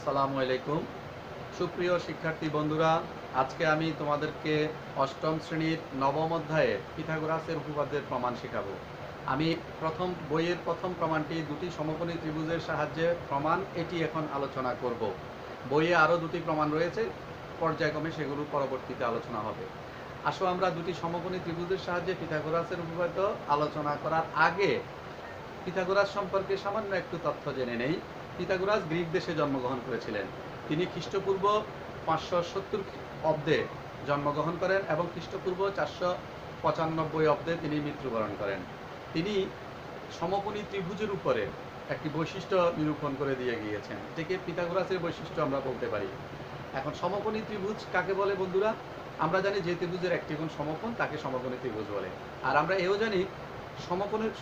আসসালামু আলাইকুম। সুপ্রিয় শিক্ষার্থী বন্ধুরা, আজকে আমি তোমাদেরকে অষ্টম শ্রেণীর নবম অধ্যায়ে পিথাগোরাসের উপপাদ্যের প্রমাণ শেখাবো। আমি বইয়ের প্রথম প্রমাণটি দুটি সমকোণী ত্রিভুজের সাহায্যে প্রমাণ, এটি এখন আলোচনা করব। বইয়ে আরও দুটি প্রমাণ রয়েছে, পর্যায়ক্রমে সেগুলো পরবর্তীতে আলোচনা হবে। আসো আমরা দুটি সমকোণী ত্রিভুজের সাহায্যে পিথাগোরাসের উপপাদ্য আলোচনা করার আগে পিথাগোরাস সম্পর্কে সামান্য একটু তথ্য জেনে নেই। পিথাগোরাস গ্রিক দেশে জন্মগ্রহণ করেছিলেন। তিনি খ্রিস্টপূর্ব 570 অব্দে জন্মগ্রহণ করেন এবং খ্রিস্টপূর্ব 495 অব্দে তিনি মৃত্যুবরণ করেন। তিনি সমকোণী ত্রিভুজের উপরে একটি বৈশিষ্ট্য নিরূপণ করে দিয়ে গিয়েছেন, যেকে পিথাগোরাসের বৈশিষ্ট্য আমরা বলতে পারি। এখন সমকোণী ত্রিভুজ কাকে বলে বন্ধুরা? আমরা জানি যে ত্রিভুজের একটি কোণ সমকোণ তাকে সমকোণী ত্রিভুজ বলে। আর আমরা এও জানি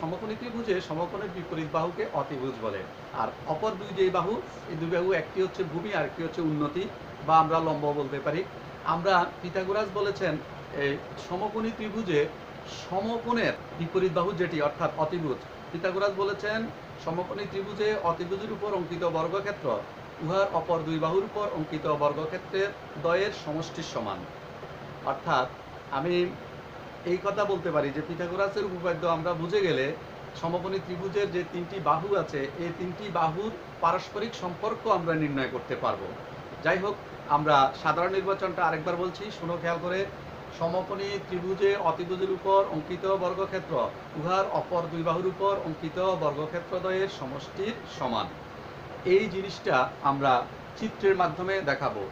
সমকোণী ত্রিভুজে সমকোণের বিপরীত বাহুকে অতিভুজ বলে। আর অপর যে বাহু, এই দুই বাহু, একটি হচ্ছে ভূমি আর একটি হচ্ছে উন্নতি বা আমরা লম্ব বলতে পারি। আমরা পিথাগোরাস বলেছেন এই সমকোণী ত্রিভুজে সমকোণের বিপরীত বাহু যেটি অর্থাৎ অতিভুজ, পিথাগোরাস বলেছেন সমকোণী ত্রিভুজে অতিভুজের উপর অঙ্কিত বর্গক্ষেত্র উহার অপর দুই বাহুর উপর অঙ্কিত বর্গক্ষেত্রের দ্বয়ের সমষ্টির সমান। অর্থাৎ আমি এই কথা বলতে পারি যে পিথাগোরাসের উপপাদ্য আমরা বুঝে গেলে সমকোণী ত্রিভুজের যে তিনটি বাহু আছে এই তিনটি বাহুর পারস্পরিক সম্পর্ক আমরা নির্ণয় করতে পারবো। যাই হোক, আমরা সাধারণ নির্বাচনটা আরেকবার বলছি, শুনো খেয়াল করে। সমকোণী ত্রিভুজে অতিভুজের উপর অঙ্কিত বর্গক্ষেত্র উহার অপর দুই বাহুর উপর অঙ্কিত বর্গক্ষেত্রদ্বয়ের সমষ্টির সমান। এই জিনিসটা আমরা চিত্রের মাধ্যমে দেখাবো।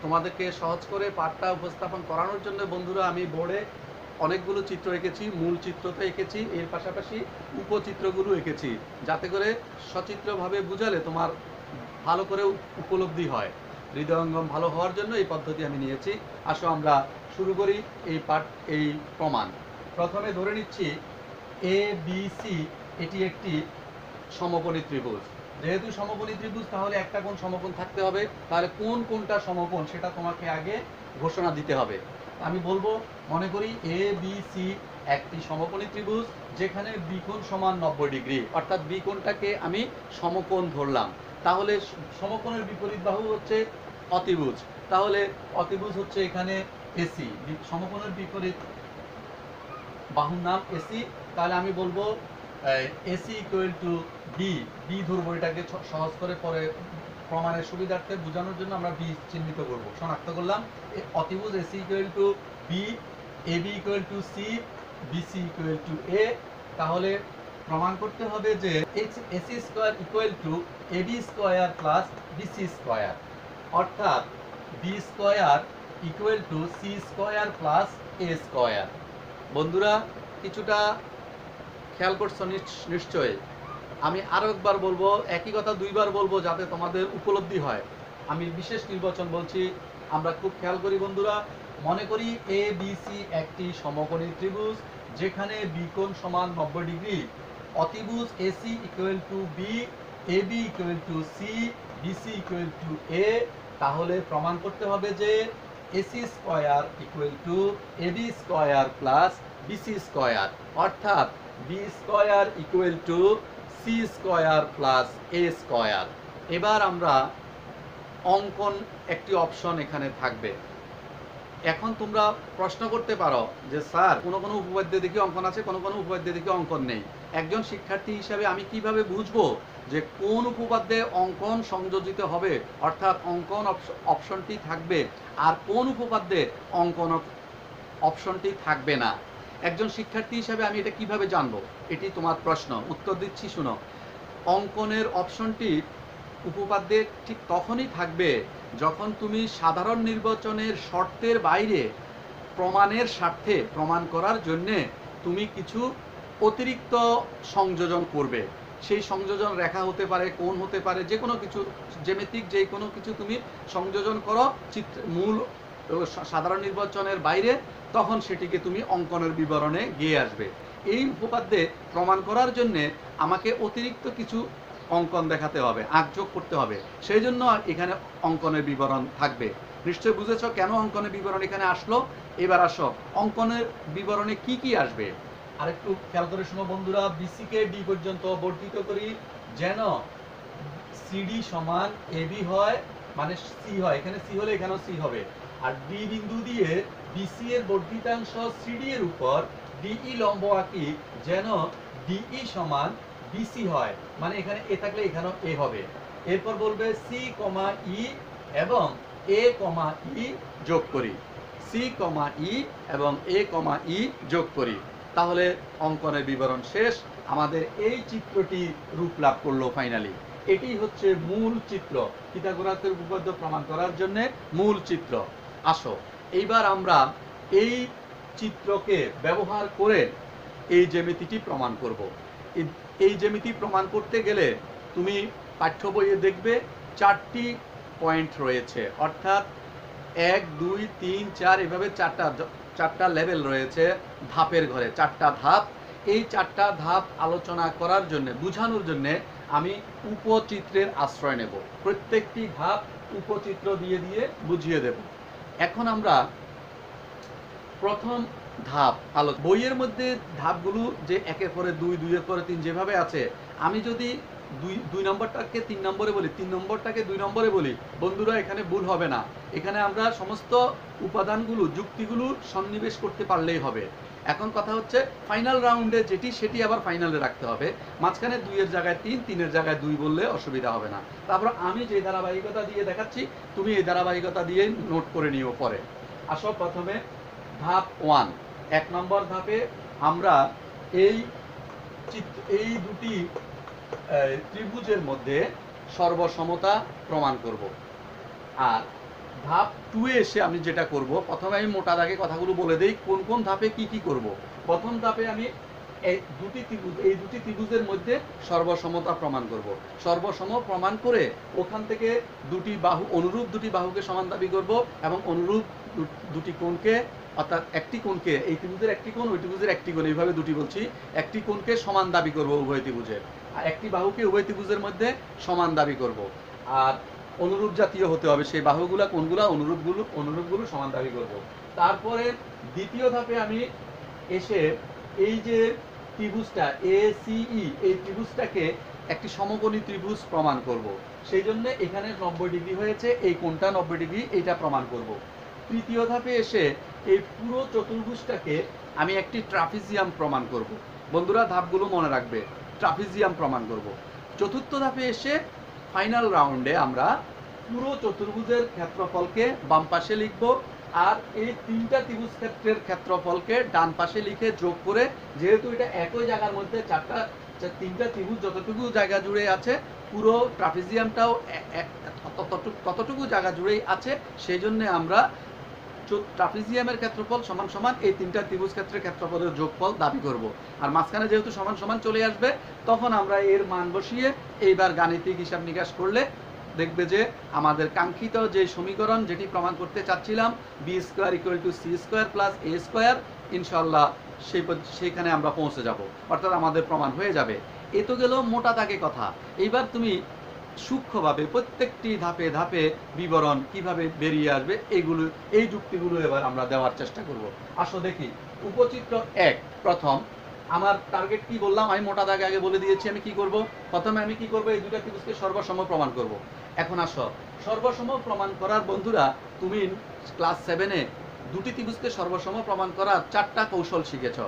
তোমাদেরকে সহজ করে পাঠটা উপস্থাপন করানোর জন্য বন্ধুরা আমি বোর্ডে অনেকগুলো চিত্র এঁকেছি, মূল চিত্র তো এঁকেছি, এর পাশাপাশি উপচিত্রগুলো এঁকেছি, যাতে করে সচিত্রভাবে বুঝালে তোমার ভালো করে উপলব্ধি হয়। হৃদয়ঙ্গম ভালো হওয়ার জন্য এই পদ্ধতি আমি নিয়েছি। আসো আমরা শুরু করি এই প্রমাণ। প্রথমে ধরে নিচ্ছি এ বি সি এটি একটি সমকোণী ত্রিভুজ। যেহেতু সমকোণী ত্রিভুজ তাহলে একটা কোণ সমকোণ থাকতে হবে। তাহলে কোনটা সমকোণ সেটা তোমাকে আগে ঘোষণা দিতে হবে। আমি বলবো, মনে করি এ বি সি একটি সমকোণী ত্রিভুজ যেখানে বি কোণ সমান 90 ডিগ্রি, অর্থাৎ বি কোণটাকে আমি সমকোণ ধরলাম। তাহলে সমকোণের বিপরীত বাহু হচ্ছে অতিভুজ, তাহলে অতিভুজ হচ্ছে এখানে এসি। সমকোণের বিপরীত বাহুর নাম এসি। তাহলে আমি বলবো AC equal to B. B ধরবো, এটাকে সহজ করে পরে প্রমাণের সুবিধার্থে বোঝানোর জন্য আমরা বি চিহ্নিত করব, শনাক্ত করলাম। অতিভুজ AC equal to B, A B equal to C, BC equal to A. তাহলে প্রমাণ করতে হবে যে AC square equal to A B square plus BC square, অর্থাৎ B square equal to C square plus A square. বন্ধুরা কিছুটা খেয়াল করছো নিশ্চয়ই। আমি আরো একবার বলবো, একই কথা দুইবার বলবো যাতে তোমাদের উপলব্ধি হয়। আমি বিশেষ নির্বাচন বলছি, আমরা খুব খেয়াল করি বন্ধুরা। মনে করি এ বি সি একটি সমকোণী ত্রিভুজ যেখানে বি কোণ সমান 90 ডিগ্রি। অতিভুজ AC equal to B, A B equal to C, BC equal to A. তাহলে প্রমাণ করতে হবে যে AC square equal to A B square plus BC square, অর্থাৎ B square equal to C square plus A square. এবার আমরা অঙ্কন একটি অপশন এখানে থাকবে। এখন তোমরা প্রশ্ন করতে পারো যে স্যার কোনো উপপাদ্যে দেখি অঙ্কন আছে, কোনো উপপাদ্যে দেখি অঙ্কন নেই। একজন শিক্ষার্থী হিসাবে আমি কিভাবে বুঝবো যে কোন উপপাদ্যে অঙ্কন সংযোজিত হবে, অর্থাৎ অঙ্কন অপশনটি থাকবে, আর কোন উপপাদ্যে অঙ্কন অপশনটি থাকবে না? একজন শিক্ষার্থী হিসাবে আমি এটা কিভাবে জানবো? এটি তোমার প্রশ্ন, উত্তর দিচ্ছি শুনো। অঙ্কনের অপশনটি উপপাদ্যে ঠিক তখনই থাকবে যখন তুমি সাধারণ নির্বাচনের শর্তের বাইরে প্রমাণের স্বার্থে প্রমাণ করার জন্যে তুমি কিছু অতিরিক্ত সংযোজন করবে। সেই সংযোজন রেখা হতে পারে, কোণ হতে পারে, যে কোনো কিছু, জ্যামিতিক যে কোনো কিছু তুমি সংযোজন করো মূল সাধারণ নির্বাচনের বাইরে, তখন সেটিকে তুমি অঙ্কনের বিবরণে গিয়ে আসবে। এই উপপাদ্যে প্রমাণ করার জন্য আমাকে অতিরিক্ত কিছু অঙ্কন দেখাতে হবে, যোগ করতে হবে। সেই জন্য এখানে অঙ্কনের বিবরণ থাকবে। নিশ্চয়ই বুঝেছো কেন অঙ্কনের বিবরণ এখানে আসলো। এবার আসো অঙ্কনের বিবরণে কি কি আসবে আরেকটু খেয়াল করে শোনো বন্ধুরা। বিসি কে ডি পর্যন্ত বর্ধিত করি যেন সিডি সমান এবি হয়, মানে সি হয়, এখানে সি হলে এখানেও সি হবে। আর ডি বিন্দু দিয়ে বিসি এর বর্ধিতাংশ সিডি এর উপর ডিই লম্ব আঁকি, যেন ডিই সমান বিসি হয়, মানে এখানে এ থাকলে এখানেও এ হবে। এরপর বলবে সি কমা ই এবং এ কমা ই যোগ করি, সি কমা ই এবং এ কমা ই যোগ করি। তাহলে অঙ্কনের বিবরণ শেষ। আমাদের এই চিত্রটি রূপ লাভ করলো ফাইনালি। এটি হচ্ছে মূল চিত্র, পিথাগোরাসের উপপাদ্য প্রমাণ করার জন্য মূল চিত্র। আসো এইবার আমরা এই চিত্রকে ব্যবহার করে এই জ্যামিতিটি প্রমাণ করব। এই জ্যামিতি প্রমাণ করতে গেলে তুমি পাঠ্য বইয়ে দেখবে 4টি পয়েন্ট রয়েছে, অর্থাৎ 1 2 3 4 এভাবে চারটা লেভেল রয়েছে ধাপের ঘরে, 4টা ধাপ। এই 4টা ধাপ আলোচনা করার জন্য, বোঝানোর জন্য আমি উপচিত্রের আশ্রয় নেব। প্রত্যেকটি ধাপ উপচিত্র দিয়ে দিয়ে বুঝিয়ে দেব। এখন আমরা প্রথম ধাপ বইয়ের মধ্যে ধাপগুলো যে 1-এর পরে 2, 2-এর পরে 3 যেভাবে আছে, আমি যদি 2 নম্বরটাকে 3 নম্বরে বলি, 3 নম্বরটাকে 2 নম্বরে বলি, বন্ধুরা এখানে ভুল হবে না। এখানে আমরা সমস্ত উপাদানগুলো, যুক্তিগুলো সন্নিবেশ করতে পারলেই হবে। এখন কথা হচ্ছে ফাইনাল রাউন্ডে যেটি, সেটি আবার ফাইনালে রাখতে হবে। মাঝখানে 2-এর জায়গায় 3, 3-এর জায়গায় 2 বললে অসুবিধা হবে না। তারপর আমি যে ধারাবাহিকতা দিয়ে দেখাচ্ছি, তুমি এই ধারাবাহিকতা দিয়ে নোট করে নিও পরে। আসো প্রথমে ধাপ 1। 1 নম্বর ধাপে আমরা এই দুটি ত্রিভুজের মধ্যে সর্বসমতা প্রমাণ করব। আর ধাপ 2 এ এসে আমি যেটা করব, প্রথমে আমি মোটা দাগে কথাগুলো বলে দেই কোন কোন ধাপে কি কি করব। প্রথম ধাপে আমি এই দুটি ত্রিভুজের মধ্যে সর্বসমতা প্রমাণ করব। সর্বসম প্রমাণ করে ওখান থেকে অনুরূপ দুটি বাহুকে সমান দাবি করব এবং অনুরূপ দুটি কোণকে, অর্থাৎ একটি কোণকে, এই ত্রিভুজের একটি কোণ, ওই ত্রিভুজের একটি কোণ, এইভাবে দুটি বলছি, একটি কোণকে সমান দাবি করব উভয় ত্রিভুজের, আর একটি বাহুকে উভয় ত্রিভুজের মধ্যে সমান দাবি করব। আর অনুরূপ জাতীয় হতে হবে, সেই বাহুগুলা কোণগুলা অনুরূপগুলো সমান দাবি করব। তারপরে দ্বিতীয় ধাপে আমি এসে এই যে ত্রিভুজটা ACE, এই ত্রিভুজটাকে একটি সমকোণী ত্রিভুজ প্রমাণ করব। সেই জন্য এখানে 90 ডিগ্রি হয়েছে, এই কোণটা 90 ডিগ্রি, এইটা প্রমাণ করব। তৃতীয় ধাপে এসে এই পুরো চতুর্ভুজটাকে আমি একটি ট্রাপিজিয়াম প্রমাণ করব। বন্ধুরা ধাপগুলো মনে রাখবে, ট্রাপিজিয়াম প্রমাণ করব। চতুর্থ ধাপে এসে ফাইনাল রাউন্ডে আমরা পুরো চতুর্ভুজের ক্ষেত্রফলকে বাম পাশে লিখব, আর এই 3টা ত্রিভুজ ক্ষেত্রের ক্ষেত্রফলকে ডান পাশে লিখে যোগ করে, যেহেতু এটা একই জায়গার মধ্যে 3টা ত্রিভুজ যতটুকু জায়গা জুড়ে আছে, পুরো ট্রাপিজিয়ামটাও ততটুকু জায়গা জুড়েই আছে, সেই জন্য আমরা ট্রাপিজিয়ামের ক্ষেত্রফল সমান সমান এই 3টা ত্রিভুজ ক্ষেত্রের ক্ষেত্রফলের যোগফল দাবি করব। আর মাঝখানে যেহেতু সমান সমান চলে আসবে, তখন আমরা এর মান বসিয়ে এইবার গাণিতিক হিসাব নিকাশ করলে দেখবে যে আমাদের কাঙ্ক্ষিত যে সমীকরণ, যেটি প্রমাণ করতে চাচ্ছিলাম, b² = c² + a², ইনশাআল্লাহ সেইখানে আমরা পৌঁছে যাব, অর্থাৎ আমাদের প্রমাণ হয়ে যাবে। এ তো গেল মোটা দাগে কথা। এইবার তুমি সূক্ষ্মভাবে প্রত্যেকটি ধাপে ধাপে বিবরণ কিভাবে বেরিয়ে আসবে, এই যুক্তিগুলো এবার আমরা দেওয়ার চেষ্টা করব। আসো দেখি উপচিত্র 1। প্রথম আমার টার্গেট কি বললাম, আমি মোটা দাগে আগে বলে দিয়েছি আমি কি করব। প্রথমে আমি কি করব, এই দুইটা ত্রিভুজকে সর্বসম প্রমাণ করব। এখন আসো সর্বসম প্রমাণ করার, বন্ধুরা তুমি ক্লাস 7-এ দুটি ত্রিভুজকে সর্বসম প্রমাণ করার 4টা কৌশল শিখেছ।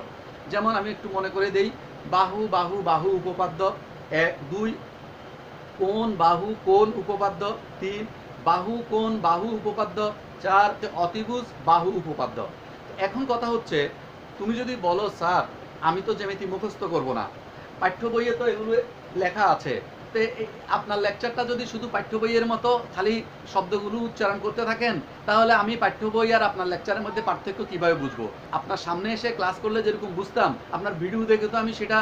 যেমন আমি একটু মনে করে দেই, বাহু বাহু বাহু উপপাদ্য, 2 কোণ বাহু কোণ উপপাদ্য, 3 বাহু কোণ বাহু উপপাদ্য, 4 অতিভুজ বাহু উপপাদ্য। এখন কথা হচ্ছে, তুমি যদি বলো স্যার আমি তো জ্যামিতি মুখস্থ করব না, পাঠ্য বইয়ে তো এগুলো লেখা আছে, তো আপনার লেকচারটা যদি শুধু পাঠ্য বইয়ের মতো খালি শব্দগুলো উচ্চারণ করতে থাকেন, তাহলে আমি পাঠ্য বই আর আপনার লেকচারের মধ্যে পার্থক্য কিভাবে বুঝবো? আপনার সামনে এসে ক্লাস করলে যেরকম বুঝতাম, আপনার ভিডিও দেখে তো আমি সেটা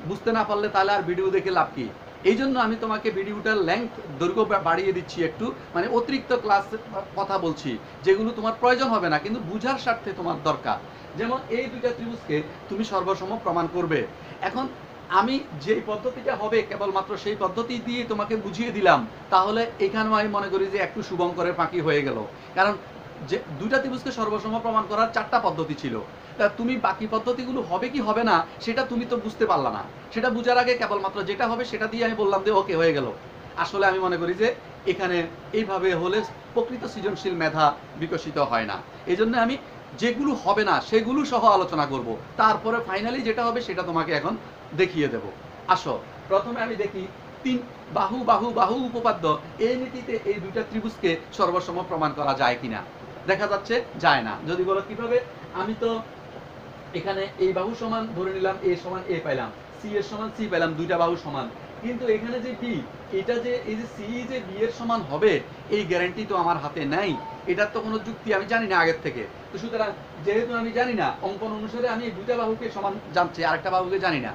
বুঝতে না পারলে তাহলে আর ভিডিও দেখে লাভ কি? এই জন্য আমি তোমাকে ভিডিওটার দৈর্ঘ্য বাড়িয়ে দিচ্ছি একটু, মানে অতিরিক্ত ক্লাস কথা বলছি, যেগুলো তোমার প্রয়োজন হবে না কিন্তু বুঝার স্বার্থে তোমার দরকার। যেমন এই দুইটা ত্রিভুজকে তুমি সর্বসম প্রমাণ করবে। এখন আমি যেই পদ্ধতিটা হবে কেবলমাত্র সেই পদ্ধতি দিয়ে তোমাকে বুঝিয়ে দিলাম, তাহলে এখানেও আমি মনে করি যে একটু শুভঙ্করের ফাঁকি হয়ে গেল। কারণ যে দুইটা ত্রিভুজকে সর্বসম প্রমাণ করার 4টা পদ্ধতি ছিল, তা তুমি বাকি পদ্ধতিগুলো হবে কি হবে না সেটা তুমি তো বুঝতে পারলা না। সেটা বুঝার আগে কেবলমাত্র যেটা হবে সেটা দিয়ে আমি বললাম যে ওকে হয়ে গেল। আসলে আমি মনে করি যে এখানে এইভাবে হলে প্রকৃত সৃজনশীল মেধা বিকশিত হয় না। এই জন্য আমি যেগুলো হবে না সেগুলো সহ আলোচনা করব, তারপরে ফাইনালি যেটা হবে সেটা তোমাকে এখন দেখিয়ে দেব। আসো প্রথমে আমি দেখি তিন বাহু বাহু বাহু উপপাদ্য এই নীতিতে এই দুইটা ত্রিভুজকে সর্বসম প্রমাণ করা যায় কিনা। দেখা যাচ্ছে যায় না। যদি বলো কিভাবে, আমি তো এখানে এই বাহু সমান ধরে নিলাম, এ সমান এ পাইলাম, সি এর সমান সি পাইলাম, দুইটা বাহু সমান, কিন্তু এখানে যে বি, এটা যে এই যে সি যে বি এর সমান হবে এই গ্যারান্টি তো আমার হাতে নাই। এটার তো কোনো যুক্তি আমি জানি না আগের থেকে। তো সুতরাং যেহেতু আমি জানি না, অঙ্কন অনুসারে আমি দুইটা বাহুকে সমান জানছি, আরেকটা বাহুকে জানি না,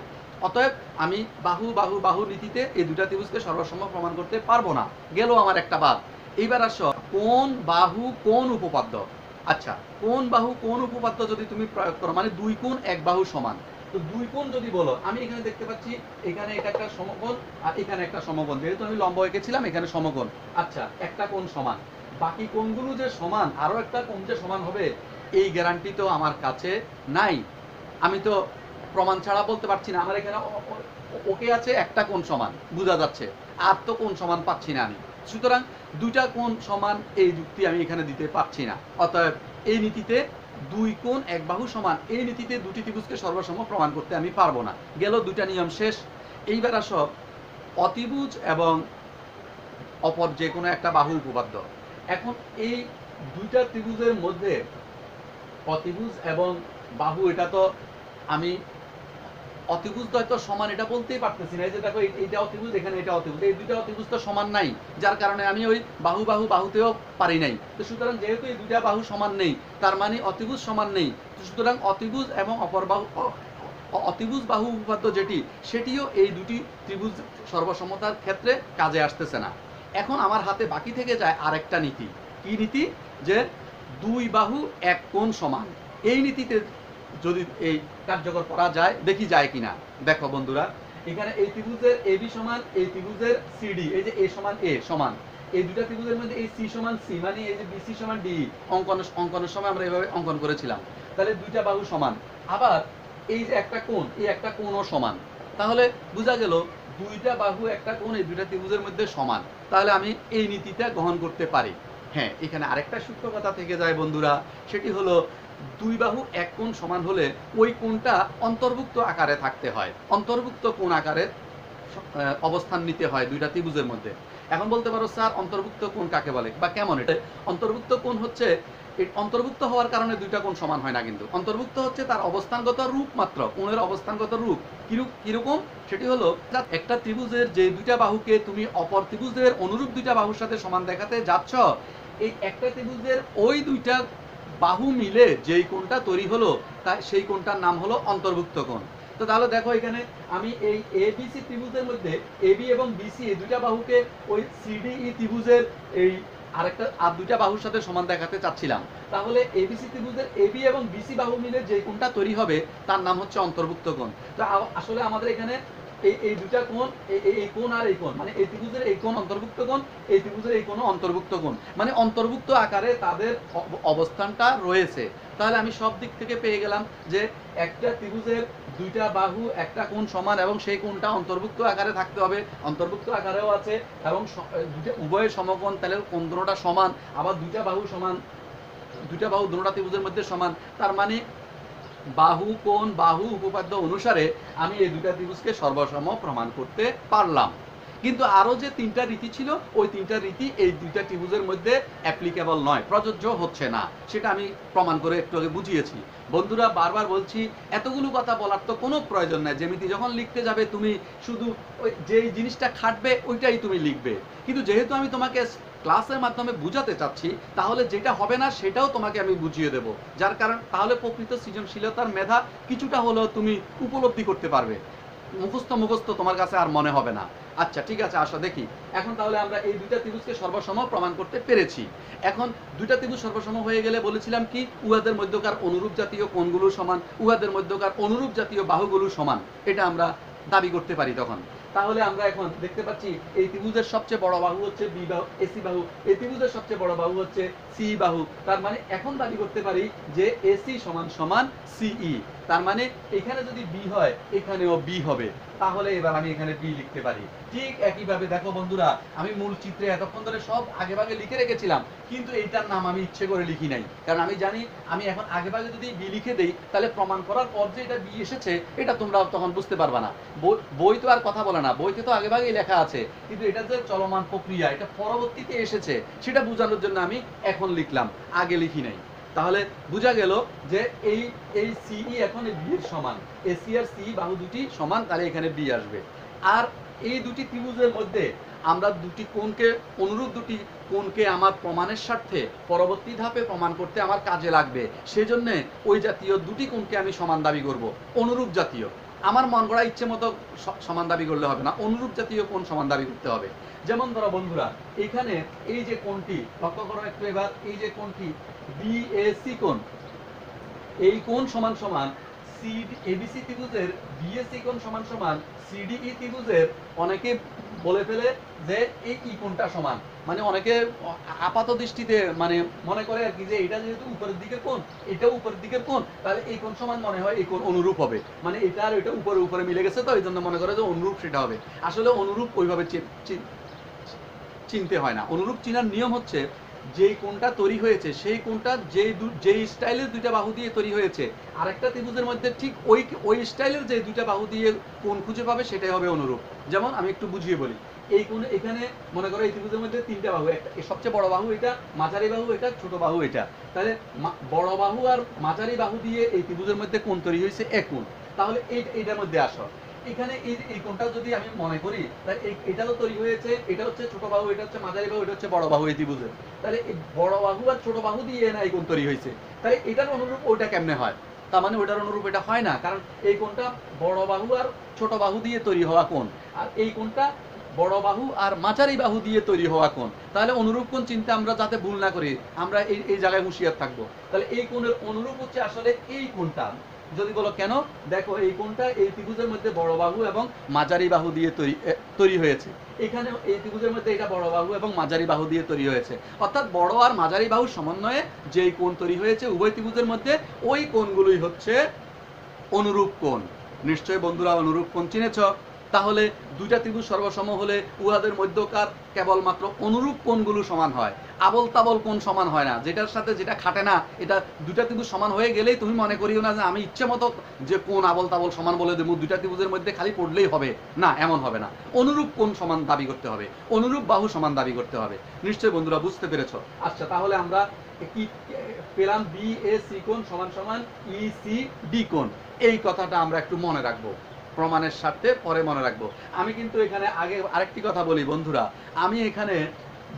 অতএব আমি বাহু বাহু বাহু নীতিতে এই দুটা ত্রিভুজকে সর্বসম প্রমাণ করতে পারবো না। গেল আমার একটা বাদ। এইবার আসো কোন বাহু কোন উপপাদ্য। আচ্ছা, কোন বাহু কোন উপপাদ্য যদি তুমি প্রয়োগ করো, মানে দুই কোণ এক বাহু সমান, তো দুই কোণ যদি বলো, আমি এখানে দেখতে পাচ্ছি এখানে এটা একটা সমকোণ আর এখানে একটা সমকোণ, যেহেতু আমি লম্ব এঁকেছিলাম এখানে সমকোণ। আচ্ছা, একটা কোণ সমান, বাকি কোণগুলো যে সমান, আরো একটা কোণ যে সমান হবে এই গ্যারান্টি তো আমার কাছে নাই। আমি তো প্রমাণ ছাড়া বলতে পারছি না আমার এখানে ওকে আছে একটা কোণ সমান বোঝা যাচ্ছে, আর তো কোণ সমান পাচ্ছি না আমি। সুতরাং দুইটা কোণ সমান এই যুক্তি আমি এখানে দিতে পারছি না। অতএব এই নীতিতে দুই কোণ এক বাহু সমান এই নীতিতে দুটি ত্রিভুজকে সর্বসম প্রমাণ করতে আমি পারবো না। গেল দুইটা নিয়ম শেষ। এইবার আসো অতিভুজ এবং অপর যে কোনো একটা বাহু উপপাদ্য। এখন এই দুইটা ত্রিভুজের মধ্যে অতিভুজ এবং বাহু, এটা তো আমি অতিভুজ হয়তো সমান এটা বলতেই পারতেছি না। এই যে দেখো এইটা অতিভুজ, এখানে এটা অতিভুজ, এই দুইটা অতিভুজ তো সমান নাই, যার কারণে আমি ওই বাহু বাহু বাহুতেও পারি নাই। তো সুতরাং যেহেতু এই দুইটা বাহু সমান নেই, তার মানে অতিভুজ সমান নেই। সুতরাং অতিভুজ এবং অপর বাহু অতিভুজ বাহু উপপাদ্য যেটি, সেটিও এই দুটি ত্রিভুজ সর্বসমতার ক্ষেত্রে কাজে আসতেছে না। এখন আমার হাতে বাকি থেকে যায় আরেকটা নীতি। কি নীতি? যে দুই বাহু এক কোণ সমান। এই নীতিতে যদি এই কার্যকর করা যায়, দেখি যায় কিনা। দেখো বন্ধুরা, এখানে এই ত্রিভুজের এবি সমান এই ত্রিভুজের সিডি, এই যে এ সমান এ সমান, এই দুটা ত্রিভুজের মধ্যে এই সি সমান সি, মানে এই যে বিসি সমান ডি, অঙ্কনের সময় আমরা এইভাবে অঙ্কন করেছিলাম। তাহলে দুইটা বাহু সমান, আবার এই যে একটা কোণ, এই একটা কোণও সমান। তাহলে বোঝা গেল দুইটা বাহু একটা কোণ এই দুইটা ত্রিভুজের মধ্যে সমান। তাহলে আমি এই নীতিটা গ্রহণ করতে পারি। হ্যাঁ, এখানে আরেকটা সূক্ষ্ম কথা থেকে যায় বন্ধুরা, সেটি হলো দুই বাহু এক কোণ সমান হলে ওই কোণটা অন্তর্ভুক্ত আকারে থাকতে হয়, অন্তর্ভুক্ত কোণ আকারে অবস্থান নিতে হয় দুইটা ত্রিভুজের মধ্যে। এখন বলতে পারো স্যার অন্তর্ভুক্ত কোণ কাকে বলে বা কেমন? এটা অন্তর্ভুক্ত কোণ হচ্ছে, অন্তর্ভুক্ত হওয়ার কারণে দুইটা কোণ সমান হয় না, কিন্তু অন্তর্ভুক্ত হচ্ছে তার অবস্থানগত রূপ মাত্র, কোণের অবস্থানগত রূপ। কিরকম? সেটি হলো একটা ত্রিভুজের যে দুইটা বাহুকে তুমি অপর ত্রিভুজের অনুরূপ দুইটা বাহুর সাথে সমান দেখাতে যাচ্ছ, এই একটা ত্রিভুজের ওই দুইটা বাহু মিলে যেই কোণটা তৈরি হলো তাই সেই কোণটার নাম হলো অন্তর্ভুক্ত কোণ। তো তাহলে দেখো এখানে আমি এই এবিসি ত্রিভুজের মধ্যে এবি এবং বিসি এই দুইটা বাহুকে ওই সিডিই ত্রিভুজের এই আরেকটা আর দুইটা বাহুর সাথে সমান দেখাতে চাচ্ছিলাম। তাহলে এবিসি ত্রিভুজের এবি এবং বিসি বাহু মিলে যে কোণটা তৈরি হবে তার নাম হচ্ছে অন্তর্ভুক্ত কোণ। তো আসলে আমাদের এখানে এই দুটা কোণ, এই কোণ আর এই কোণ, মানে এই ত্রিভুজের এই কোণ অন্তর্ভুক্ত কোণ, এই ত্রিভুজের এই কোণও অন্তর্ভুক্ত কোণ, মানে অন্তর্ভুক্ত আকারে তাদের অবস্থানটা রয়েছে। তাহলে আমি সব দিক থেকে পেয়ে গেলাম যে একটা ত্রিভুজের দুইটা বাহু একটা কোণ সমান এবং সেই কোণটা অন্তর্ভুক্ত আকারে থাকতে হবে, অন্তর্ভুক্ত আকারেও আছে, এবং উভয় সমকোণ, তাহলে কোণ দুটোটা সমান, আবার দুইটা বাহু সমান, দুইটা বাহু দুটোটা ত্রিভুজের মধ্যে সমান। তার মানে বাহু কোণ বাহু উপপাদ্য অনুসারে আমি এই দুইটা ত্রিভুজকে সর্বসম প্রমাণ করতে পারলাম। কিন্তু আরো যে তিনটা রীতি ছিল, ওই তিনটা রীতি এই দুইটা ত্রিভুজের মধ্যে অ্যাপ্লিকেবল নয়, প্রযোজ্য হচ্ছে না। সেটা আমি প্রমাণ করে একটু আগে বুঝিয়েছি। বন্ধুরা, বারবার বলছি, এতগুলো কথা বলার তো কোনো প্রয়োজন নাই। যেমিতি যখন লিখতে যাবে তুমি শুধু ওই যেই জিনিসটা খাটবে ওইটাই তুমি লিখবে, কিন্তু যেহেতু আমি তোমাকে ক্লাসের মাধ্যমে বুঝাতে চাচ্ছি, তাহলে যেটা হবে না সেটাও তোমাকে আমি বুঝিয়ে দেব, যার কারণ তাহলে প্রকৃত সৃজনশীলতার মেধা কিছুটা হলেও তুমি উপলব্ধি করতে পারবে। মুখস্থ তোমার কাছে আর মনে হবে না। আচ্ছা ঠিক আছে, আসো দেখি। এখন তাহলে আমরা এই দুইটা ত্রিভুজকে সর্বসম প্রমাণ করতে পেরেছি। এখন দুইটা ত্রিভুজ সর্বসম হয়ে গেলে বলেছিলাম কি, উহাদের মধ্যকার অনুরূপ জাতীয় কোণগুলো সমান, উহাদের মধ্যকার অনুরূপ জাতীয় বাহুগুলো সমান, এটা আমরা দাবি করতে পারি তখন। তাহলে আমরা এখন দেখতে পাচ্ছি এই ত্রিভুজের সবচেয়ে বড় বাহু হচ্ছে বি বাহু, এসি বাহু, এই ত্রিভুজের সবচেয়ে বড় বাহু হচ্ছে সি বাহু। তার মানে এখন দাবি করতে পারি যে এসি সমান সমান সিই। তার মানে এখানে যদি বি হয় এখানেও বি হবে, তাহলে এবার আমি এখানে বি লিখতে পারি। ঠিক একইভাবে দেখো বন্ধুরা, আমি মূল চিত্রে এতক্ষণ ধরে সব আগে ভাগে লিখে রেখেছিলাম, কিন্তু এইটার নাম আমি ইচ্ছে করে লিখি নাই, কারণ আমি জানি আমি এখন আগে ভাগে যদি বি লিখে দেই তাহলে প্রমাণ করার পর যে এটা বি এসেছে এটা তোমরা তখন বুঝতে পারবে না। বই তো আর কথা বলে না, বইতে তো আগে ভাগেই লেখা আছে, কিন্তু এটা যে চলমান প্রক্রিয়া, এটা পরবর্তীতে এসেছে সেটা বোঝানোর জন্য আমি এখন লিখলাম, আগে লিখি নাই। তাহলে বোঝা গেল যে এই সিই এখন বি এর সমান, এসি আর সি বাহু দুটি সমান, তাহলে এখানে বি আসবে। আর এই দুটি ত্রিভুজের মধ্যে আমরা দুটি কোণকে, অনুরূপ দুটি কোণকে আমার প্রমাণের স্বার্থে পরবর্তী ধাপে প্রমাণ করতে আমার কাজে লাগবে, সেজন্য ওই জাতীয় দুটি কোণকে আমি সমান দাবি করব, অনুরূপ জাতীয়। আমার মন গড়া ইচ্ছে মতো সমান দাবি করলে হবে না, অনুরূপ জাতীয় কোণ সমান দাবি করতে হবে। যেমন ধরো বন্ধুরা, এখানে এই যে কোণটি লক্ষ্য করো একটু এবার, এই যে কোণটি বিএসি কোণ, এই কোণ সমান সমান এবিসি ত্রিভুজের বিএসি কোণ সমান সমান সিডিই ত্রিভুজের, অনেকে বলে ফেলে যে এই ই কোণটা সমান, মানে অনেকে আপাত দৃষ্টিতে মানে মনে করে আর কি যে এটা যেহেতু উপরের দিকের কোণ, এটাও উপরের দিকের কোণ, তাহলে এই কোণ সমান মনে হয় এই কোণ অনুরূপ হবে, মানে এটা আর এটা উপরে উপরে মিলে গেছে, তো এই জন্য মনে করে যে অনুরূপ সেটা হবে। আসলে অনুরূপ ওইভাবে চিনতে হয় না। অনুরূপ চিনার নিয়ম হচ্ছে যেই কোণটা তৈরি হয়েছে সেই কোণটা যেই স্টাইলের দুইটা বাহু দিয়ে তৈরি হয়েছে, আরেকটা ত্রিভুজের মধ্যে ঠিক ওই স্টাইলের যে দুইটা বাহু দিয়ে কোণ খুঁজে পাবে সেটাই হবে অনুরূপ। যেমন আমি একটু বুঝিয়ে বলি, এই কোণে এখানে মনে করো এই ত্রিভুজের মধ্যে তিনটা বাহু, একটা সবচেয়ে বড় বাহু এটা, মাঝারি বাহু এটা, ছোট বাহু এটা, তাহলে বড় বাহু আর মাঝারি বাহু দিয়ে এই ত্রিভুজের মধ্যে কোণ তৈরি হয়েছে এক কোণ। তাহলে এইটার মধ্যে আসো, এখানে এই কোণটা যদি আমি মনে করি, তাহলে এটা তো তৈরি হয়েছে, এটা হচ্ছে ছোট বাহু, এটা হচ্ছে মাঝারি বাহু, এটা হচ্ছে বড় বাহু এই ত্রিভুজের, তাহলে এই বড় বাহু আর ছোট বাহু দিয়ে না এই কোণ তৈরি হয়েছে, তাহলে এটার অনুরূপ ওইটা কেমনে হয়? তার মানে ওইটার অনুরূপ এটা হয় না, কারণ এই কোণটা বড় বাহু আর ছোট বাহু দিয়ে তৈরি হওয়া কোণ, আর এই কোণটা বড় বাহু আর মাঝারি বাহু দিয়ে তৈরি হওয়া কোণ। তাহলে অনুরূপ কোণ চিন্তা আমরা যাতে ভুল না করি, আমরা এই জায়গায় হুঁশিয়ার থাকবো। তাহলে এই কোণের অনুরূপ হচ্ছে আসলে এই কোণটা। যদি বলো কেন, দেখো এই কোণটা এই ত্রিভুজের মধ্যে বড় বাহু এবং মাঝারি বাহু দিয়ে তৈরি হয়েছে, এখানে এই ত্রিভুজের মধ্যে এটা বড় বাহু এবং মাঝারি বাহু দিয়ে তৈরি হয়েছে, অর্থাৎ বড় আর মাঝারি বাহু সমন্বয়ে যেই কোণ তৈরি হয়েছে উভয় ত্রিভুজের মধ্যে, ওই কোণগুলোই হচ্ছে অনুরূপ কোণ। নিশ্চয়ই বন্ধুরা অনুরূপ কোণ চিনেছ। তাহলে দুইটা ত্রিভুজ সর্বসম হলে উহাদের মধ্যকার কেবলমাত্র অনুরূপ কোণগুলো সমান হয়, আবল তাবল কোণ সমান হয় না, যেটার সাথে যেটা খাটে না। এটা দুইটা ত্রিভুজ সমান হয়ে গেলেই তুমি মনে করিও না যে আমি ইচ্ছে মতো যে কোণ আবল তাবল সমান বলে দেবো, দুইটা ত্রিভুজের মধ্যে খালি পড়লেই হবে না, এমন হবে না। অনুরূপ কোণ সমান দাবি করতে হবে, অনুরূপ বাহু সমান দাবি করতে হবে। নিশ্চয়ই বন্ধুরা বুঝতে পেরেছ। আচ্ছা, তাহলে আমরা কি পেলাম? বি এ সি কোণ সমান সমান ই সি ডি কোণ। এই কথাটা আমরা একটু মনে রাখবো, প্রমাণের স্বার্থে পরে মনে রাখবো। আমি কিন্তু এখানে আগে আরেকটি কথা বলি বন্ধুরা, আমি এখানে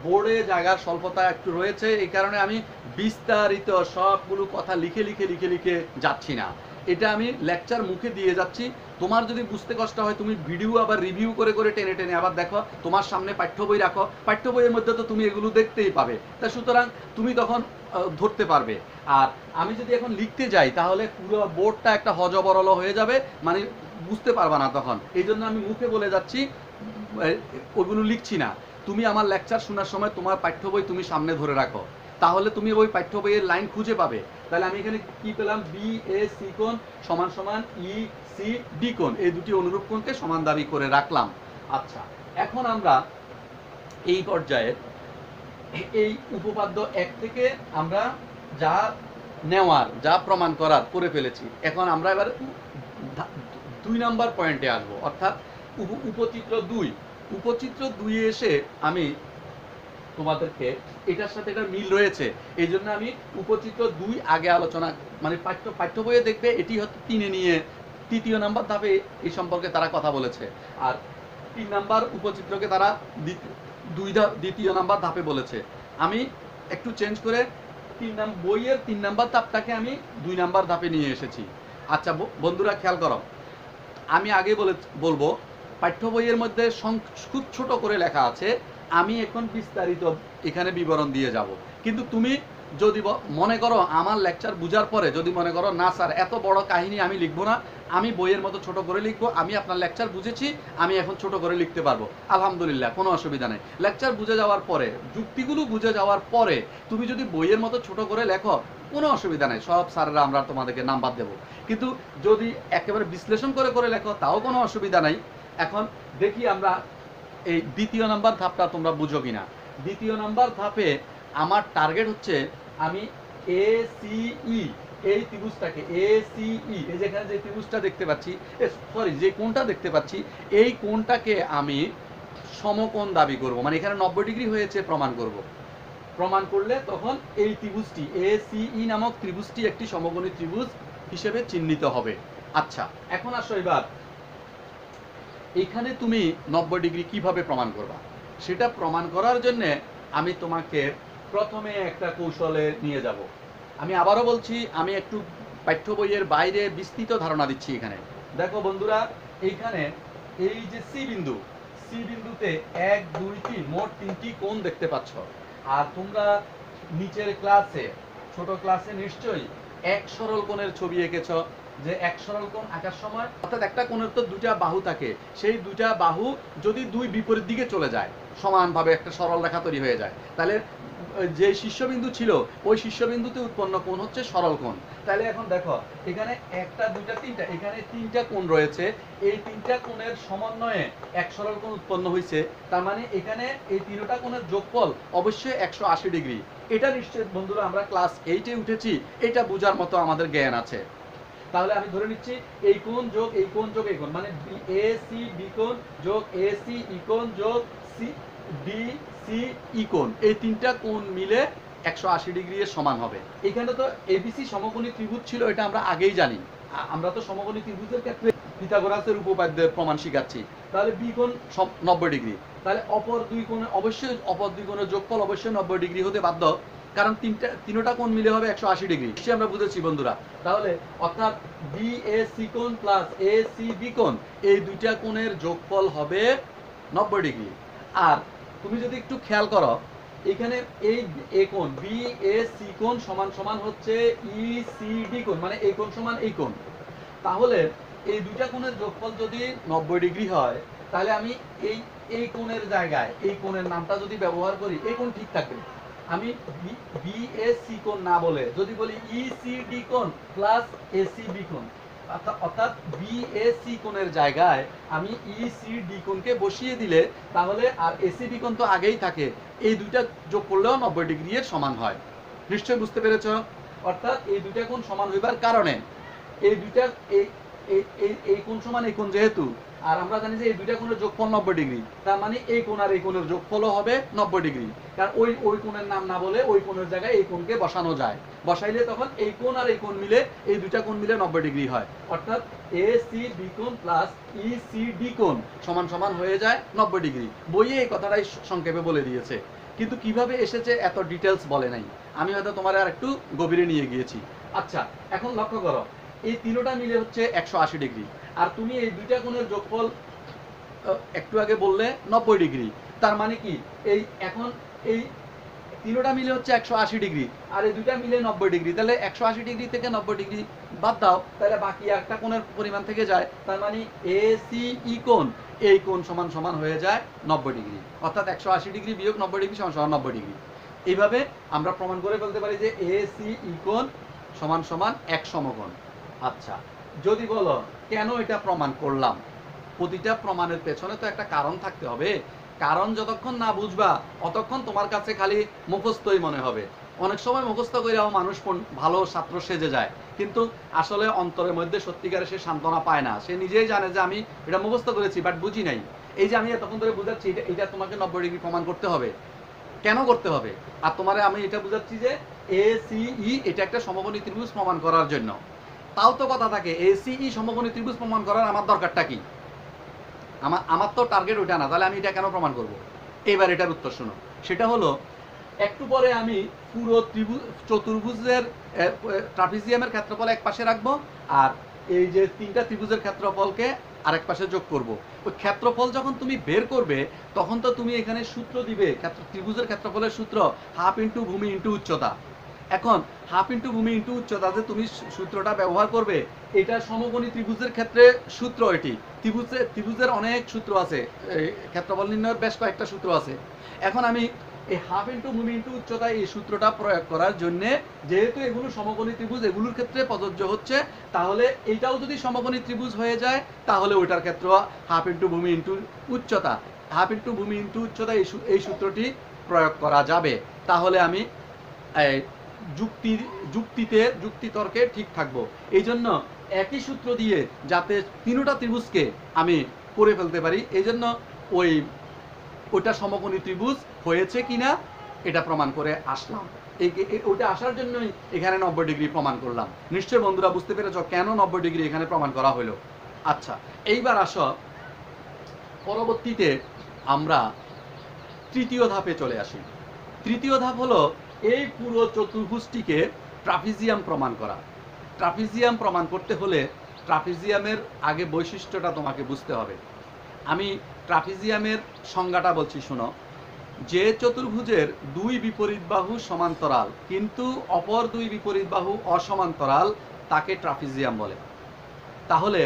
বোর্ডে জায়গার স্বল্পতা একটু রয়েছে, এই কারণে আমি বিস্তারিত সবগুলো কথা লিখে লিখে লিখে লিখে যাচ্ছি না, এটা আমি লেকচার মুখে দিয়ে যাচ্ছি। তোমার যদি বুঝতে কষ্ট হয় তুমি ভিডিও আবার রিভিউ করে করে টেনে টেনে আবার দেখো, তোমার সামনে পাঠ্য বই রাখো, পাঠ্য বইয়ের মধ্যে তো তুমি এগুলো দেখতেই পাবে, তা সুতরাং তুমি তখন ধরতে পারবে। আর আমি যদি এখন লিখতে যাই তাহলে পুরো বোর্ডটা একটা হজবরল হয়ে যাবে, মানে বুঝতে পারবা না তখন। এই জন্য আমি মুখে বলে যাচ্ছি, ওগুলো লিখছি না। তুমি আমার লেকচার শোনার সময় তোমার পাঠ্য বই তুমি সামনে ধরে রাখো, তাহলে তুমি ওই পাঠ্য বইয়ের লাইন খুঁজে পাবে। তাহলে আমি এখানে কি পেলাম? বি এ সি কোণ সমান সমান ই সি ডি কোণ, এই দুটি অনুরূপ কোণকে সমান দাবি করে রাখলাম। আচ্ছা, এখন আমরা এই পর্যায়ে এই উপপাদ্য এক থেকে আমরা যা নেওয়ার, যা প্রমাণ করার করে ফেলেছি। এখন আমরা এবার 2 নাম্বার পয়েন্টে আসবো, অর্থাৎ উপচিত্র 2। উপচিত্র 2 এসে আমি তোমাদেরকে, এটার সাথে এটা মিল রয়েছে, এই জন্য আমি উপচিত্র 2 আগে আলোচনা, মানে পাঠ্য বইয়ে দেখবে এটি হচ্ছে 3-এ নিয়ে 3য় নাম্বার ধাপে এই সম্পর্কে তারা কথা বলেছে, আর 3 নাম্বার উপচিত্রকে তারা 2য় নাম্বার ধাপে বলেছে। আমি একটু চেঞ্জ করে বইয়ের 3 নাম্বার ধাপটাকে আমি 2 নাম্বার ধাপে নিয়ে এসেছি। আচ্ছা বন্ধুরা খেয়াল করো, আমি আগে বলবো পাঠ্য বইয়ের মধ্যে খুব ছোট করে লেখা আছে আমি এখন বিস্তারিত এখানে বিবরণ দিয়ে যাব, কিন্তু তুমি যদি মনে করো আমার লেকচার বুঝার পরে যদি মনে করো না স্যার এত বড় কাহিনী আমি লিখবো না, আমি বইয়ের মতো ছোট করে লিখবো, আমি আপনার লেকচার বুঝেছি, আমি এখন ছোট করে লিখতে পারবো, আলহামদুলিল্লাহ, কোনো অসুবিধা নেই। লেকচার বুঝে যাওয়ার পরে, যুক্তিগুলো বুঝে যাওয়ার পরে তুমি যদি বইয়ের মতো ছোট করে লেখো, কোনো অসুবিধা নেই, সব স্যাররা আমরা তোমাদেরকে নাম্বার দেবো। কিন্তু যদি একেবারে বিশ্লেষণ করে করে লেখো তাও কোনো অসুবিধা নাই। এখন দেখি আমরা এই দ্বিতীয় নাম্বার ধাপটা তোমরা বুঝো কিনা। দ্বিতীয় নাম্বার ধাপে আমার টার্গেট হচ্ছে আমি ACE এই ত্রিভুজটাকে ACE, এই যেখানে যে ত্রিভুজটা দেখতে পাচ্ছি, সরি যে কোণটা দেখতে পাচ্ছি, এই কোণটাকে আমি সমকোণ দাবি করব, মানে এখানে 90 ডিগ্রি হয়েছে প্রমাণ করব। প্রমাণ করলে তখন এই ত্রিভুজটি ACE নামক ত্রিভুজটি একটি সমকোণী ত্রিভুজ হিসেবে চিহ্নিত হবে। আচ্ছা, এখন আসো এবার এখানে তুমি 90 ডিগ্রি কিভাবে প্রমাণ করবা, সেটা প্রমাণ করার জন্য আমি তোমাকে প্রথমে একটা কৌশলে নিয়ে যাব। আমি আবারও বলছি, আমি একটু পাঠ্য বইয়ের বাইরে বিস্তৃত ধারণা দিচ্ছি। এখানে দেখো বন্ধুরা, এইখানে এই যে সি বিন্দুতে 1 2 3 মোট 3টি কোণ দেখতে পাচ্ছ। আর তোমরা নিচের ক্লাসে, ছোট ক্লাসে নিশ্চয়ই এক সরল কোণের ছবি এঁকেছ, যে এক সরল কোণ আঁকার সময় অর্থাৎ একটা কোণের তো দুটা বাহু থাকে, সেই দুটা বাহু যদি দুই বিপরীত দিকে চলে যায়, সমানভাবে একটা সরল রেখা তৈরি হয়ে যায়, তাহলে যে শীর্ষবিন্দু ছিল ওই শীর্ষবিন্দুতে উৎপন্ন কোণ হচ্ছে সরল কোণ। তাহলে এখন দেখো এখানে একটা দুইটা তিনটা, এখানে 3টা কোণ রয়েছে, এই 3টা কোণের সমন্বয়ে এক সরল কোণ উৎপন্ন হয়েছে। তার মানে এখানে এই 3টা কোণের যোগফল অবশ্যই 180 ডিগ্রি। এটা নিশ্চয়ই বন্ধুরা আমরা ক্লাস 8-এ উঠেছি, এটা বোঝার মতো আমাদের জ্ঞান আছে। তাহলে আমি ধরে নিচ্ছি এই কোণ যোগ এই কোণ যোগ এই কোণ, মানে ACB কোণ যোগ ACE কোণ যোগ DCE কোণ, এই 3টা কোণ মিলে 180 ডিগ্রি এর সমান হবে। এখানে তো ABC সমকোণী ত্রিভুজ ছিল, এটা আমরা আগেই জানি। আমরা তো সমকোণী ত্রিভুজের ক্ষেত্রে পিথাগোরাসের উপপাদ্যের প্রমাণ শিখাচ্ছি। তাহলে B কোণ 90 ডিগ্রি, তাহলে অপর দুই কোণে অবশ্যই অপর দুই কোণের যোগফল অবশ্যই 90 ডিগ্রি হতে বাধ্য, কারণ তিনটা কোণ মিলে হবে 180 ডিগ্রি। সে আমরা বুঝেছি বন্ধুরা। তাহলে অর্থাৎ BAC কোণ প্লাস ACB কোণ, এই দুইটা কোণের যোগফল হবে 90 ডিগ্রি। আর তুমি যদি একটু খেয়াল করো, এখানে এই কোণ BAC কোণ সমান সমান হচ্ছে ECD কোণ, মানে এই কোণ সমান এই কোণ। তাহলে এই দুইটা কোণের যোগফল যদি 90 ডিগ্রি হয়, তাহলে আমি এই কোণের জায়গায় এই কোণের নামটা যদি ব্যবহার করি, এই কোণ ঠিক থাকবে। আমি BAC কোণ না বলে যদি বলি ECD কোণ প্লাস ACB কোণ, অর্থাৎ BAC কোণের জায়গায় আমি ECD কোণকে বসিয়ে দিলে তাহলে আর ACB কোণ তো আগেই থাকে, এই দুইটা যোগ করলেও 90 ডিগ্রি এর সমান হয়। নিশ্চয়ই বুঝতে পেরেছ? অর্থাৎ এই দুইটা কোণ সমান হইবার কারণে এই দুইটা এই কোণ সমান এই কোণ যেহেতু, আর আমরা জানি যে এই দুইটা কোণের যোগফল 90 ডিগ্রি, তার মানে এই কোণ আর এই কোণের যোগফলও হবে 90 ডিগ্রি। কারণ ওই কোণের নাম না বলে ওই কোণের জায়গায় এই কোণকে বসানো যায়, বসাইলে তখন এই কোণ আর এই কোণ মিলে, এই দুইটা কোণ মিলে 90 ডিগ্রি হয়। অর্থাৎ ACB কোণ প্লাস ECD কোণ সমান সমান হয়ে যায় 90 ডিগ্রি। বইয়ে এই কথাটাই সংক্ষেপে বলে দিয়েছে, কিন্তু কিভাবে এসেছে এত ডিটেলস বলে নাই। আমি হয়তো তোমার আর একটু গভীরে নিয়ে গিয়েছি। আচ্ছা, এখন লক্ষ্য করো, এই তিনটা মিলে হচ্ছে 180 ডিগ্রি, আর তুমি এই দুইটা কোণের যোগফল একটু আগে বললে 90 ডিগ্রি। তার মানে কি এই এখন এই তিনটা মিলে হচ্ছে 180 ডিগ্রি, আর এই দুইটা মিলে 90 ডিগ্রি। তাহলে 180 ডিগ্রি থেকে 90 ডিগ্রি বাদ দাও, তাহলে বাকি একটা কোণের পরিমাণ থেকে যায়। তার মানে ACE কোণ, এই কোণ সমান সমান হয়ে যায় 90 ডিগ্রি। অর্থাৎ 180 ডিগ্রি বিয়োগ 90 ডিগ্রি সমান সমান 90 ডিগ্রি। এইভাবে আমরা প্রমাণ করে ফেলতে পারি যে ACE কোণ সমান সমান এক সমকোণ। আচ্ছা, যদি বলো কেন এটা প্রমাণ করলাম, প্রতিটা প্রমাণের পেছনে তো একটা কারণ থাকতে হবে। কারণ যতক্ষণ না বুঝবা অতক্ষণ তোমার কাছে খালি মুখস্থই মনে হবে। অনেক সময় মুখস্থ করেও মানুষ ভালো ছাত্র সেজে যায়, কিন্তু আসলে অন্তরের মধ্যে সত্যিকারে সে সান্ত্বনা পায় না। সে নিজেই জানে যে আমি এটা মুখস্থ করেছি বাট বুঝি নাই। এই যে আমি এতক্ষণ ধরে বুঝাচ্ছি, এটা তোমাকে 90 ডিগ্রি প্রমাণ করতে হবে। কেন করতে হবে? আর তোমারে আমি এটা বুঝাচ্ছি যে ACE এটা একটা সমকোণী ত্রিভুজ প্রমাণ করার জন্য। তাও তো কথা থাকে, ACE সমকোণী ত্রিভুজ প্রমাণ করার আমার দরকারটা কি? আমার তো টার্গেট ওইটা না, তাহলে আমি এটা কেন প্রমাণ করব? এবার এটার উত্তর শোনো। সেটা হলো, একটু পরে আমি পুরো চতুর্ভুজের ট্রাপিজিয়ামের ক্ষেত্রফল এক পাশে রাখবো, আর এই যে তিনটা ত্রিভুজের ক্ষেত্রফলকে আরেক পাশে যোগ করব। ওই ক্ষেত্রফল যখন তুমি বের করবে তখন তো তুমি এখানে সূত্র দিবে, ত্রিভুজের ক্ষেত্রফলের সূত্র হাফ ইন্টু ভূমি ইন্টু উচ্চতা। এখন হাফ ইন্টু ভূমি ইন্টু উচ্চতা যে তুমি সূত্রটা ব্যবহার করবে, এটা সমকোণী ত্রিভুজের ক্ষেত্রে সূত্র। এটি ত্রিভুজের অনেক সূত্র আছে, ক্ষেত্রফল নির্ণয়ের বেশ কয়েকটা সূত্র আছে। এখন আমি এই হাফ ইন্টু ভূমি ইন্টু উচ্চতা এই সূত্রটা প্রয়োগ করার জন্যে, যেহেতু এগুলো সমকোণী ত্রিভুজ, এগুলোর ক্ষেত্রে প্রযোজ্য হচ্ছে, তাহলে এইটাও যদি সমকোণী ত্রিভুজ হয়ে যায় তাহলে ওইটার ক্ষেত্রে হাফ ইন্টু ভূমি ইন্টু উচ্চতা, হাফ ইন্টু ভূমি ইন্টু উচ্চতা এই সূত্রটি প্রয়োগ করা যাবে। তাহলে আমি যুক্তিতর্কে ঠিক থাকবো। এই জন্য একই সূত্র দিয়ে যাতে তিনটা ত্রিভুজকে আমি করে ফেলতে পারি, এই জন্য ওইটা সমকোণী ত্রিভুজ হয়েছে কিনা এটা প্রমাণ করে আসলাম। ওইটা আসার জন্যই এখানে 90 ডিগ্রি প্রমাণ করলাম। নিশ্চয় বন্ধুরা বুঝতে পেরেছ কেন 90 ডিগ্রি এখানে প্রমাণ করা হলো। আচ্ছা, এইবার আসো পরবর্তীতে আমরা তৃতীয় ধাপে চলে আসি। তৃতীয় ধাপ হলো এই পুরো চতুর্ভুজটিকে ট্রাপিজিয়াম প্রমাণ করা। ট্রাপিজিয়াম প্রমাণ করতে হলে ট্রাপিজিয়ামের আগে বৈশিষ্ট্যটা তোমাকে বুঝতে হবে। আমি ট্রাপিজিয়ামের সংজ্ঞাটা বলছি, শোনো। যে চতুর্ভুজের দুই বিপরীত বাহু সমান্তরাল কিন্তু অপর দুই বিপরীত বাহু অসমান্তরাল তাকে ট্রাপিজিয়াম বলে। তাহলে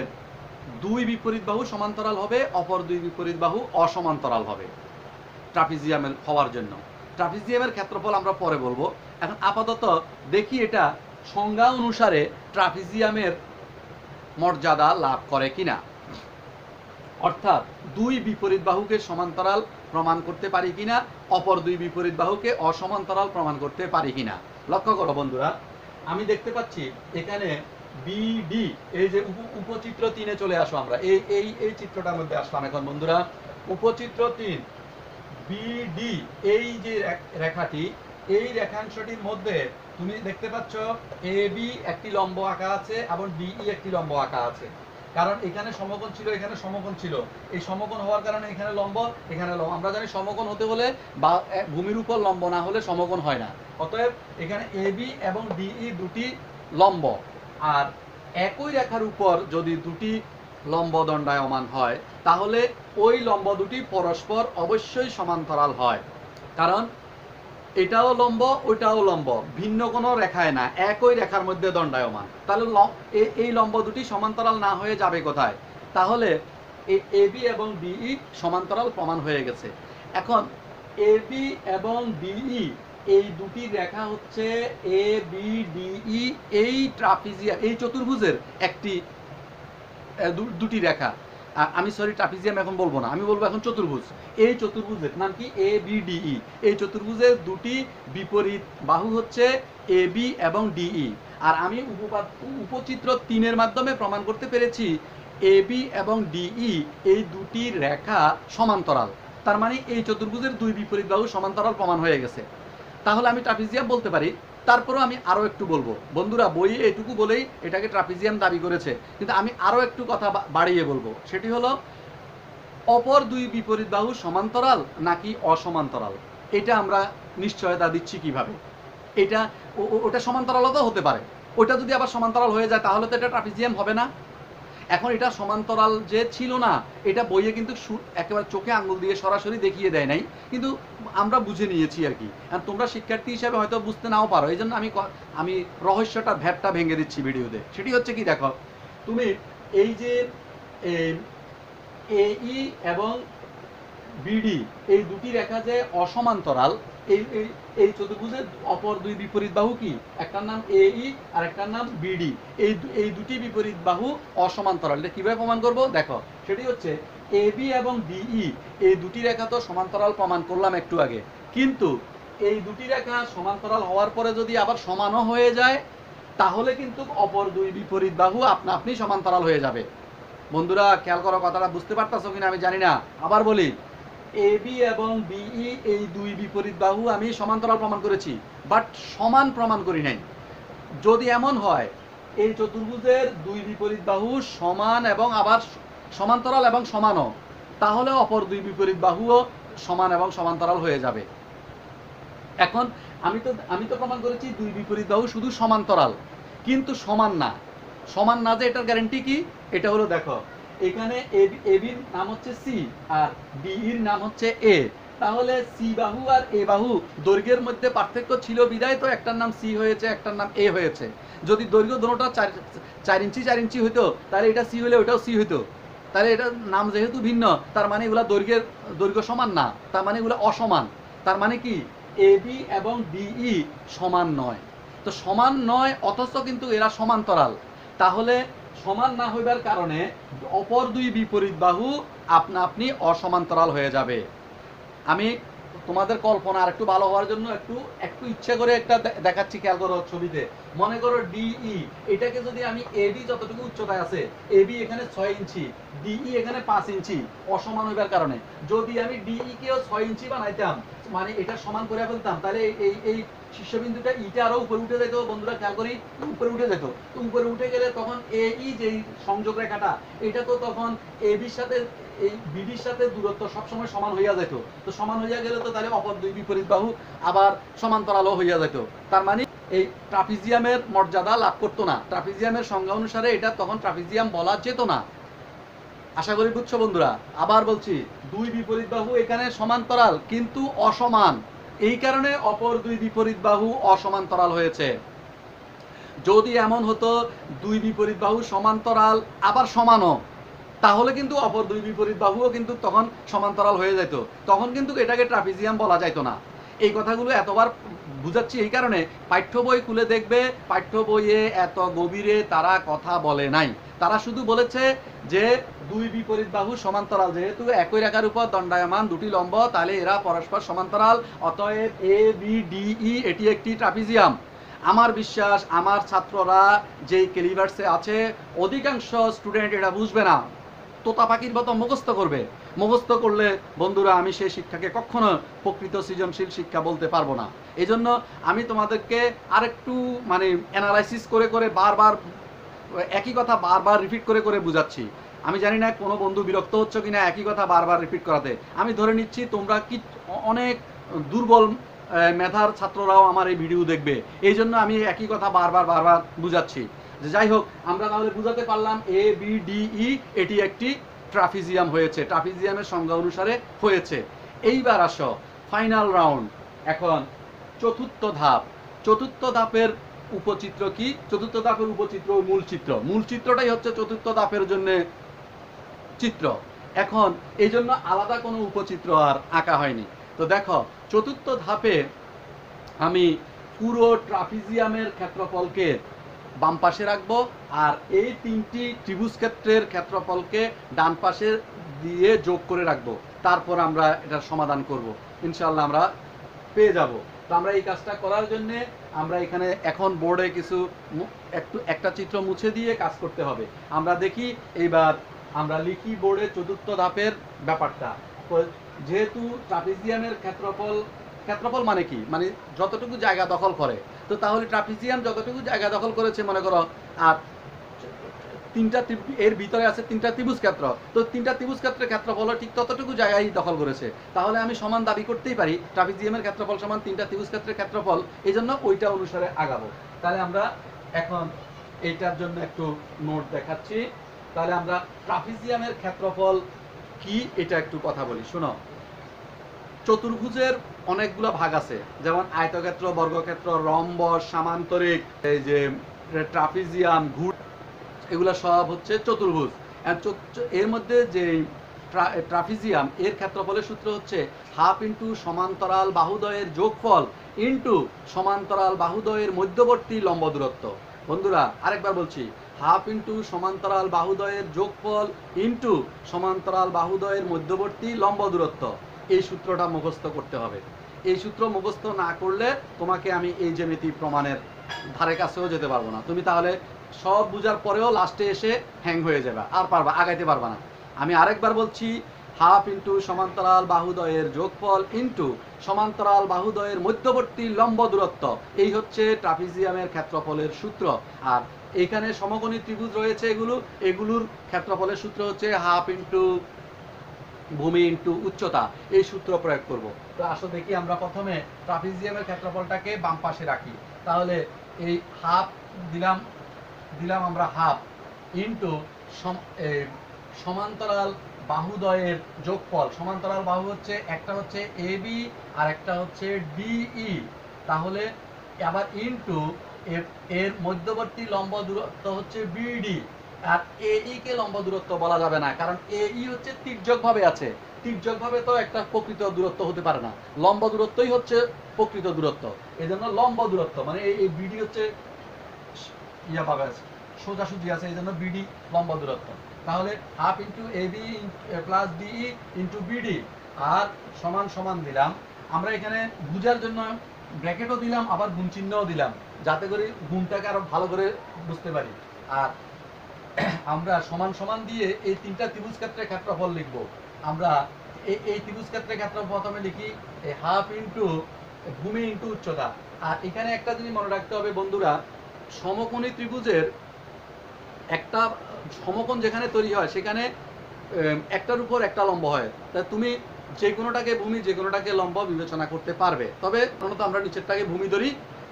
দুই বিপরীত বাহু সমান্তরাল হবে, অপর দুই বিপরীত বাহু অসমান্তরাল হবে ট্রাপিজিয়ামের হওয়ার জন্য। ট্রাপিজিয়ামের ক্ষেত্রফল আমরা পরে বলবো। এখন আপাতত দেখি এটা সংজ্ঞা অনুসারে ট্রাপিজিয়ামের মর্যাদা লাভ করে কিনা। অর্থাৎ দুই বিপরীত বাহুকে সমান্তরাল প্রমাণ করতে পারি কিনা, অপর দুই বিপরীত বাহুকে অসমান্তরাল প্রমাণ করতে পারি কিনা। লক্ষ্য করো বন্ধুরা, আমি দেখতে পাচ্ছি এখানে বিডি, এই যে উপচিত্র 3-এ চলে আসো আমরা। এই চিত্রটার মধ্যে আসলাম এখন বন্ধুরা। উপচিত্র 3 বিডি, এই যে রেখাটি, এই রেখাংশটির মধ্যে তুমি দেখতে পাচ্ছ এ বি একটি লম্ব আঁকা আছে এবং ডিই একটি লম্ব আঁকা আছে। কারণ এখানে সমকোণ ছিল, এখানে সমকোণ ছিল। এই সমকোণ হওয়ার কারণে এখানে লম্ব, এখানে লম্ব। আমরা জানি সমকোণ হতে হলে বা ভূমির উপর লম্ব না হলে সমকোণ হয় না। অতএব এখানে এ বি এবং ডিই দুটি লম্ব। আর একই রেখার উপর যদি দুটি লম্ব দণ্ডায়মান হয় তাহলে ওই লম্ব দুটি পরস্পর অবশ্যই সমান্তরাল হয়। কারণ এটাও লম্ব, ওইটাও লম্ব, ভিন্ন কোনো রেখায় না, একই রেখার মধ্যে দণ্ডায়মান। তাহলে এই লম্ব দুটি সমান্তরাল না হয়ে যাবে কোথায়? তাহলে এই এ বি এবং ডিই সমান্তরাল প্রমাণ হয়ে গেছে। এখন এ বি এবং ডিই এই দুটি রেখা হচ্ছে এ বি ডিই, এই ট্রাপিজিয়াম, এই চতুর্ভুজের দুটি রেখা। আমি ট্রাপিজিয়াম এখন বলবো না, আমি বলবো এখন চতুর্ভুজ। এই চতুর্ভুজের নাম কি? A B DE. এই চতুর্ভুজের দুটি বিপরীত বাহু হচ্ছে এ বি এবং ডিই। আর আমি উপচিত্র 3-এর মাধ্যমে প্রমাণ করতে পেরেছি এ বি এবং ডিই এই দুটি রেখা সমান্তরাল। তার মানে এই চতুর্ভুজের দুই বিপরীত বাহু সমান্তরাল প্রমাণ হয়ে গেছে। তাহলে আমি ট্রাপিজিয়াম বলতে পারি। তারপরেও আমি আরও একটু বলবো বন্ধুরা, বইয়ে এটুকু বলেই এটাকে ট্রাপিজিয়াম দাবি করেছে, কিন্তু আমি আরও একটু কথা বাড়িয়ে বলবো। সেটি হলো অপর দুই বিপরীত বাহু সমান্তরাল নাকি অসমান্তরাল, এটা আমরা নিশ্চয়তা দিচ্ছি কিভাবে? এটা ওটা সমান্তরালও হতে পারে। ওটা যদি আবার সমান্তরাল হয়ে যায় তাহলে তো এটা ট্রাপিজিয়াম হবে না। এখন এটা সমান্তরাল যে ছিল না, এটা বইয়ে কিন্তু একেবারে চোখে আঙুল দিয়ে সরাসরি দেখিয়ে দেয় নাই, কিন্তু আমরা বুঝে নিয়েছি আর কি। আর তোমরা শিক্ষার্থী হিসাবে হয়তো বুঝতে নাও পারো, এই জন্য আমি রহস্যটা ভ্যাটটা ভেঙে দিচ্ছি ভিডিওতে। সেটি হচ্ছে কি, দেখো তুমি এই যে এই এবং বিডি এই দুটি রেখা যে অসমান্তরাল, এই চতুর্ভুজের অপর দুই বিপরীত বাহু কি? একটার নাম এই আর একটার নাম বিডি। এই দুটি বিপরীত বাহু অসমান্তরাল। এটা কিভাবে প্রমাণ করব? দেখো, সেটি হচ্ছে এ বি এবং ডিই এই দুটি রেখা তো সমান্তরাল প্রমাণ করলাম একটু আগে, কিন্তু এই দুটি রেখা সমান্তরাল হওয়ার পরে যদি আবার সমানও হয়ে যায় তাহলে কিন্তু অপর দুই বিপরীত বাহু আপনা আপনি সমান্তরাল হয়ে যাবে। বন্ধুরা খেয়াল করো, কথাটা বুঝতে পারতেছো কিনা আমি জানি না। আবার বলি, এ বি এবং ডিই এই দুই বিপরীত বাহু আমি সমান্তরাল প্রমাণ করেছি, বাট সমান প্রমাণ করি নাই। যদি এমন হয় এই চতুর্ভুজের দুই বিপরীত বাহু সমান এবং আবার সমান্তরাল এবং সমানও, তাহলে অপর দুই বিপরীত বাহুও সমান এবং সমান্তরাল হয়ে যাবে। এখন আমি তো প্রমাণ করেছি দুই বিপরীত বাহু শুধু সমান্তরাল, কিন্তু সমান না। সমান না যে এটার গ্যারান্টি কি? এটা হলো, দেখো এখানে এবির নাম হচ্ছে সি আর ডিইর নাম হচ্ছে এ। তাহলে সি বাহু আর এ বাহু দৈর্ঘ্যের মধ্যে পার্থক্য ছিল বিধায় তো একটার নাম সি হয়েছে, একটার নাম এ হয়েছে। যদি দৈর্ঘ্য দুটোটা 4 ইঞ্চি হইতো, তাহলে এটা সি হলে ওটাও সি হইতো। তাহলে এটার নাম যেহেতু ভিন্ন, তার মানে এগুলা দৈর্ঘ্য সমান না, তার মানে এগুলো অসমান। তার মানে কি এ বি এবং ডিই সমান নয়। তো সমান নয় অথচ কিন্তু এরা সমান্তরাল। তাহলে সমান না হইবার কারণে অপর দুই বিপরীত বাহু আপনা আপনি অসমান্তরাল হয়ে যাবে। আমি তোমাদের কল্পনা আর একটু ভালো হওয়ার জন্য একটু একটু ইচ্ছা করে একটা দেখাচ্ছি, খেয়াল করো ছবিতে। মনে করো ডিই, এটাকে যদি আমি এবি যতটুকু উচ্চতায় আছে, এবি এখানে 6 ইঞ্চি, ডিই এখানে 5 ইঞ্চি, অসমান হইবার কারণে যদি আমি ডিই কেও 6 ইঞ্চি বানাইতাম, মানে এটা সমান করে ফেলতাম, তাহলে এই এই শীর্ষবিন্দুটা ইটা আরো উপরে উঠে যেত। বন্ধুরা খেয়াল করি, উপরে উঠে যেত। তো উপরে উঠে গেলে তখন এই যে সংযোগ রেখাটা, এটা তো তখন এবির সাথে এই বিডির সাথে দূরত্ব সবসময় সমান হইয়া যেত। তো সমান হইয়া গেলে তো তাহলে অপর দুই বিপরীত বাহু আবার সমান্তরালও হইয়া যেত। তার মানে এই ট্রাপিজিয়ামের মর্যাদা লাভ করতো না। ট্রাপিজিয়ামের সংজ্ঞা অনুসারে এটা তখন ট্রাপিজিয়াম বলা যেত না। আশা করি বুঝছো বন্ধুরা। আবার বলছি, দুই বিপরীত বাহু এখানে সমান্তরাল কিন্তু অসমান, এই কারণে অপর দুই বিপরীত বাহু অসমান্তরাল হয়েছে। যদি এমন হতো দুই বিপরীত বাহু সমান্তরাল আবার সমানও, তাহলে কিন্তু অপর দুই বিপরীত বাহুও কিন্তু তখন সমান্তরাল হয়ে যেত, তখন কিন্তু এটাকে ট্রাপিজিয়াম বলা যাইতো না। এই কথাগুলো এতবার বুঝাচ্ছি এই কারণে, পাঠ্য বই খুলে দেখবে, পাঠ্য বইয়ে এত গভীরে তারা কথা বলে নাই। তারা শুধু বলেছে যে দুই বিপরীত বাহু সমান্তরাল, যেহেতু একই রেখার উপর দণ্ডায়মান দুটি লম্ব, তাহলে এরা পরস্পর সমান্তরাল, অতএব এ বি ডি ই এটি একটি ট্রাপিজিয়াম। আমার বিশ্বাস আমার ছাত্ররা যেই ক্যালিভার্সে আছে অধিকাংশ স্টুডেন্ট এটা বুঝবে না, তোতা পাখির মতো মুখস্থ করবে। মুখস্থ করলে বন্ধুরা আমি সেই শিক্ষাকে কখনো প্রকৃত সৃজনশীল শিক্ষা বলতে পারবো না। এই জন্য আমি তোমাদেরকে আরেকটু মানে অ্যানালাইসিস করে করে বারবার একই কথা বারবার রিপিট করে করে বুঝাচ্ছি। আমি জানি না কোনো বন্ধু বিরক্ত হচ্ছে কিনা একই কথা বারবার রিপিট করাতে। আমি ধরে নিচ্ছি তোমরা কি অনেক দুর্বল মেধার ছাত্ররাও আমার এই ভিডিও দেখবে, এই জন্য আমি একই কথা বারবার বারবার বুঝাচ্ছি। যে যাই হোক, আমরা তাহলে বুঝাতে পারলাম এ বি ডি ই এটি একটি ট্রাপিজিয়াম হয়েছে, ট্রাপিজিয়ামের সংজ্ঞা অনুসারে হয়েছে। এইবার আসো ফাইনাল রাউন্ড। এখন চতুর্থ ধাপ। চতুর্থ ধাপের উপচিত্র কি? চতুর্থ ধাপের উপচিত্র মূল চিত্র। মূল চিত্রটাই হচ্ছে চতুর্থ ধাপের জন্য চিত্র। এখন এই জন্য আলাদা কোনো উপচিত্র আর আঁকা হয়নি। তো দেখো চতুর্থ ধাপে আমি পুরো ট্রাপিজিয়ামের ক্ষেত্রফলকে বাম পাশে রাখবো, আর এই তিনটি ত্রিভুজ ক্ষেত্রের ক্ষেত্রফলকে ডান পাশে দিয়ে যোগ করে রাখবো। তারপর আমরা এটার সমাধান করব, ইনশাল্লাহ আমরা পেয়ে যাব। তো আমরা এই কাজটা করার জন্য আমরা এখানে এখন বোর্ডে কিছু একটা চিত্র মুছে দিয়ে কাজ করতে হবে। আমরা দেখি এইবার আমরা লিখি বোর্ডে চতুর্থ ধাপের ব্যাপারটা। যেহেতু ট্রাপিজিয়ামের ক্ষেত্রফল মানে কি, মানে যতটুকু জায়গা দখল করে, তো তাহলে ট্রাপিজিয়াম যতটুকু জায়গা দখল করেছে মনে করো, আর তিনটা এর ভিতরে আছে তিনটা ত্রিভুজ ক্ষেত্র, তো তিনটা ত্রিভুজ ক্ষেত্রের ক্ষেত্রফল ঠিক ততটুকু জায়গায় দখল করেছে। তাহলে আমি সমান দাবি করতেই পারি ট্রাপিজিয়ামের ক্ষেত্রফল সমান তিনটা ত্রিভুজ ক্ষেত্রের ক্ষেত্রফল, এই জন্য ওইটা অনুসারে আগাবো। তাহলে আমরা এখন এইটার জন্য একটু নোট দেখাচ্ছি। তাহলে আমরা ট্রাপিজিয়ামের ক্ষেত্রফল কি এটা একটু কথা বলি, শোনো। চতুর্ভুজের অনেকগুলো ভাগ আছে, যেমন আয়তক্ষেত্র, বর্গক্ষেত্র, রম্বস, সামান্তরিক, এই যে ট্রাপিজিয়াম, ঘুর, এগুলো সব হচ্ছে চতুর্ভুজ। এর মধ্যে যে ট্রাপিজিয়াম এর ক্ষেত্রফলের সূত্র হচ্ছে হাফ ইন্টু সমান্তরাল বাহুদ্বয়ের যোগফল ইন্টু সমান্তরাল বাহুদ্বয়ের মধ্যবর্তী লম্ব দূরত্ব। বন্ধুরা আরেকবার বলছি, হাফ ইন্টু সমান্তরাল বাহুদ্বয়ের যোগফল ইন্টু সমান্তরাল বাহুদ্বয়ের মধ্যবর্তী লম্ব দূরত্ব। এই সূত্রটা মুখস্থ করতে হবে। এই সূত্র মুখস্থ না করলে তোমাকে আমি এই জ্যামিতি প্রমাণের ধারে কাছেও যেতে পারবো না। তুমি তাহলে সব বুঝার পরেও লাস্টে এসে হ্যাং হয়ে যাবে, আর পারবা আগাইতে পারবা না। আমি আরেকবার বলছি, হাফ ইন্টু সমান্তরাল বাহুদ্বয়ের যোগফল ইন্টু সমান্তরাল বাহুদ্বয়ের মধ্যবর্তী লম্ব দূরত্ব, এই হচ্ছে ট্রাপিজিয়ামের ক্ষেত্রফলের সূত্র। আর এখানে সমকোণী ত্রিভুজ রয়েছে, এগুলোর ক্ষেত্রফলের সূত্র হচ্ছে হাফ ইন্টু ভূমি ইন্টু উচ্চতা। এই সূত্র প্রয়োগ করব। তো আসো দেখি, আমরা প্রথমে ট্রাপিজিয়ামের ক্ষেত্রফলটাকে বাম পাশে রাখি। তাহলে এই হাফ দিলাম আমরা হাফ ইন্টু সমান্তরাল বাহুদ্বয়ের যোগফল। সমান্তরাল বাহু হচ্ছে একটা হচ্ছে এবি আর একটা হচ্ছে ডিই। তাহলে আবার ইনটু এর মধ্যবর্তী লম্ব দূরত্ব হচ্ছে বিডি। আর এই কে লম্ব দূরত্ব বলা যাবে না, কারণ এই হচ্ছে তির্যকভাবে আছে। তির্যকভাবে তো একটা প্রকৃত দূরত্ব হতে পারে না, লম্ব দূরত্বই হচ্ছে প্রকৃত দূরত্ব। এই জন্য লম্ব দূরত্ব মানে এই বিডি হচ্ছে ইয়াভাবে আছে, সোজাসুজি আছে, এই জন্য বিডি লম্ব দূরত্ব। তাহলে half into AB plus DE into BD আর সমান সমান দিলাম। আমরা এখানে বুঝার জন্য ব্র্যাকেটও দিলাম, আবার গুণ চিহ্নও দিলাম, যাতে করে গুণটাকে আরো ভালো করে বুঝতে পারি। আর আমরা সমান সমান দিয়ে এই তিনটা ত্রিভুজ ক্ষেত্রের ক্ষেত্রফল লিখব। আমরা এই ত্রিভুজ ক্ষেত্রের ক্ষেত্রফল প্রথমে লিখি হাফ ইন্টু ভূমি ইন্টু উচ্চতা। আর এখানে একটা জিনিস মনে রাখতে হবে বন্ধুরা, সমকোণী ত্রিভুজের একটা সমকোণ যেখানে তৈরি হয় সেখানে একটার উপর একটা লম্ব হয়। তা তুমি যে কোনোটাকে ভূমি যে কোনোটাকে লম্ব বিবেচনা করতে পারবে, তবে সাধারণত আমরা নিচেরটাকে ভূমি ধরি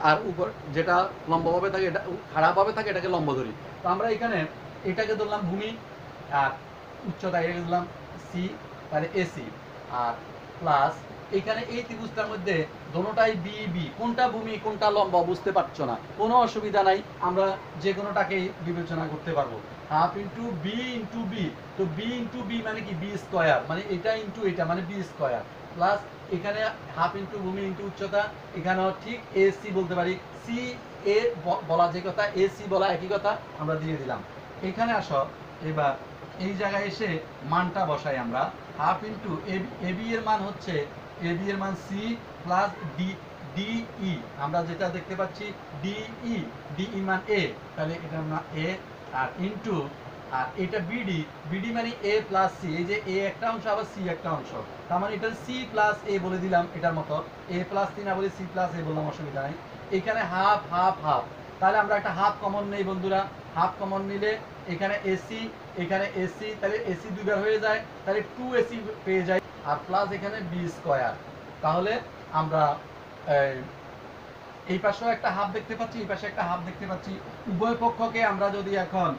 আর উপর যেটা লম্বভাবে থাকে এটা খারাপভাবে থাকে এটাকে লম্ব ধরি। তো আমরা এখানে এটাকে ধরলাম ভূমি আর উচ্চতা এটাকে ধরলাম সি, তাহলে এসি। আর প্লাস এখানে এই ত্রিভুজটার মধ্যে দোনোটাই বি বি, কোনটা ভূমি কোনটা লম্ব বুঝতে পারছো না, কোনো অসুবিধা নাই, আমরা যে কোনোটাকেই বিবেচনা করতে পারবো। Half into B into B, তো বি ইন্টু বি মানে কি বি স্কোয়ার, মানে এটা ইন্টু এটা মানে বি স্কোয়ার, প্লাস এখানে হাফ ইন্টু ভূমি ইন্টু উচ্চতা, এখানেও ঠিক এ সি বলতে পারি, সি এ বলা যে কথা এ সি বলা একই কথা, আমরা দিয়ে দিলাম। এখানে আসো, এবার এই জায়গায় এসে মানটা বসাই আমরা। হাফ ইন্টু এবি এর মান হচ্ছে এবি এর মান সি প্লাস ডি ডিই, আমরা যেটা দেখতে পাচ্ছি ডিই, ডিই মান এ, তাহলে এটার মান এ, আর ইন্টু আর এটা বিডি, বিডি মানে এ প্লাস সি, এই যে এ একটা অংশ আবার সি একটা অংশ, তার মানে এটা সি প্লাস এ বলে দিলাম, এটার মতো এ প্লাস সি না বলে সি প্লাস এ বললাম, অসুবিধা নাই। এখানে হাফ হাফ হাফ, তাহলে আমরা একটা হাফ কমন নেই বন্ধুরা, হাফ কমন নিলে এখানে এসি এখানে এসি, তাহলে এসি দুইবার হয়ে যায়, তাহলে 2ac পেয়ে যাই, আর প্লাস এখানে বি স্কয়ার। তাহলে আমরা এই পাশেও একটা হাফ দেখতে পাচ্ছি, এই পাশে একটা হাফ দেখতে পাচ্ছি। উভয় পক্ষকে আমরা যদি এখন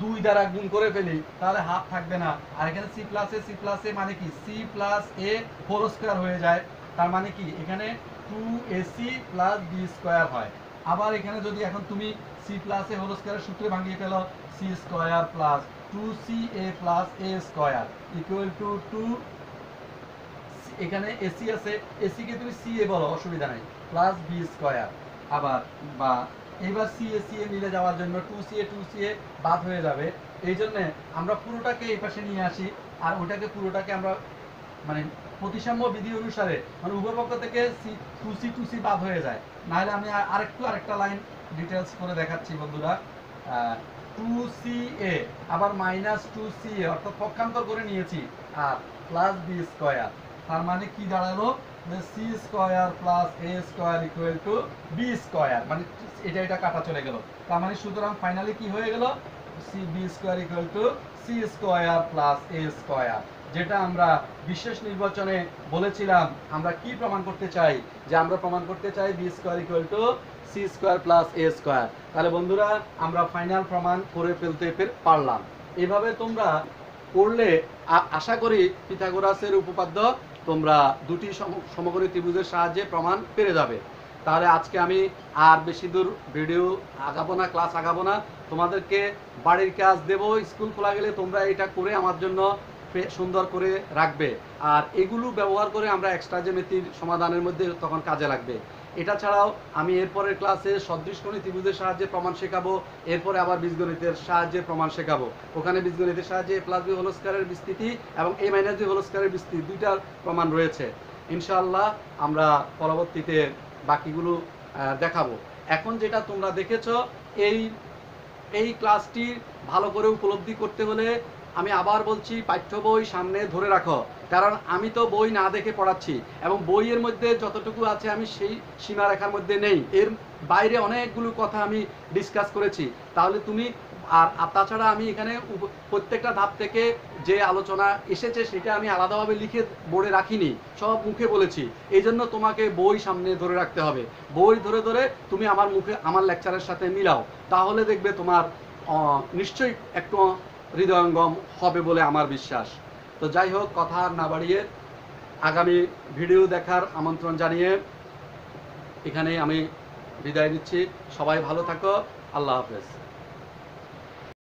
2 দ্বারা গুণ করে ফেলি তাহলে হাফ থাকবে না, আর এখানে সি প্লাস এ মানে কি C plus A whole square হয়ে যায়, তার মানে কি এখানে 2ac প্লাস বি স্কয়ার হয়। আবার এখানে যদি এখন তুমি সি প্লাস এ হোল স্কয়ারের সূত্রে ভাঙিয়ে ফেলো, C square plus 2ca plus a square equal to 2, এখানে এসি আছে, এসি কে তুমি সি এ বলো, অসুবিধা নাই, প্লাস বি স্কয়ার। আবার বা এবার সি এ মিলে যাওয়ার জন্য 2ca বাদ হয়ে যাবে, এই জন্য আমরা পুরোটাকে এই পাশে নিয়ে আসি, আর ওটাকে পুরোটাকে আমরা মানে প্রতিসাম্য বিধি অনুসারে মানে উভয় পক্ষ থেকে টু সি বাদ হয়ে যায়। নাহলে আমি আরেকটা লাইন ডিটেলস করে দেখাচ্ছি বন্ধুরা। 2ca আবার মাইনাস 2ca অর্থাৎ পক্ষান্তর করে নিয়েছি, আর প্লাস বি স্কয়ার, তার মানে কি দাঁড়ালো C square plus A square equal to B square, মানে এটা কাটা চলে গেল, তার মানে সুতরাং ফাইনালি কি হয়ে গেল C B square equal to C square plus A square. যেটা আমরা বিশেষ নির্বাচনে বলেছিলাম আমরা কি প্রমাণ করতে চাই, যে আমরা প্রমাণ করতে চাই B square equal to C square plus A square. তাহলে বন্ধুরা আমরা ফাইনাল প্রমাণ করে ফেলতে পারলাম। এভাবে তোমরা করলে আশা করি পিথাগোরাসের উপপাদ্য তোমরা দুটি সমকোণী ত্রিভুজের সাহায্যে প্রমাণ পেরে যাবে। তাহলে আজকে আমি আর বেশি দূর ভিডিও আগাবো না, ক্লাস আগাবো না, তোমাদেরকে বাড়ির কাজ দেব, স্কুল খোলা গেলে তোমরা এটা করে আমার জন্য সুন্দর করে রাখবে, আর এগুলো ব্যবহার করে আমরা এক্সট্রা জ্যামিতির সমাধানের মধ্যে তখন কাজে লাগবে। এটা ছাড়াও আমি এরপরের ক্লাসে সদৃশকোণী ত্রিভুজের সাহায্যে প্রমাণ শেখাবো, এরপরে আবার বীজগণিতের সাহায্যে প্রমাণ শেখাবো। ওখানে বীজগণিতের সাহায্যে a প্লাস বি হোল স্কয়ারের বিস্তৃতি এবং a মাইনাস বি হোল স্কয়ারের বিস্তৃতি দুইটার প্রমাণ রয়েছে। ইনশাআল্লাহ আমরা পরবর্তীতে বাকিগুলো দেখাবো। এখন যেটা তোমরা দেখেছো এই ক্লাসটি ভালো করে উপলব্ধি করতে হলে আমি আবার বলছি পাঠ্য বই সামনে ধরে রাখো, কারণ আমি তো বই না দেখে পড়াচ্ছি এবং বইয়ের মধ্যে যতটুকু আছে আমি সেই সীমারেখার মধ্যে নেই, এর বাইরে অনেকগুলো কথা আমি ডিসকাস করেছি। তাহলে তুমি আর তাছাড়া আমি এখানে প্রত্যেকটা ধাপ থেকে যে আলোচনা এসেছে সেটা আমি আলাদাভাবে লিখে বোর্ডে রাখিনি, সব মুখে বলেছি। এই জন্য তোমাকে বই সামনে ধরে রাখতে হবে, বই ধরে ধরে তুমি আমার লেকচারের সাথে মিলাও, তাহলে দেখবে তোমার নিশ্চয়ই একটু হৃদয়ঙ্গম হবে বলে আমার বিশ্বাস। তো যাই হোক, কথা আর না বাড়িয়ে আগামী ভিডিও দেখার আমন্ত্রণ জানিয়ে এখানেই আমি বিদায় নিচ্ছি। সবাই ভালো থাকো। আল্লাহ হাফেজ।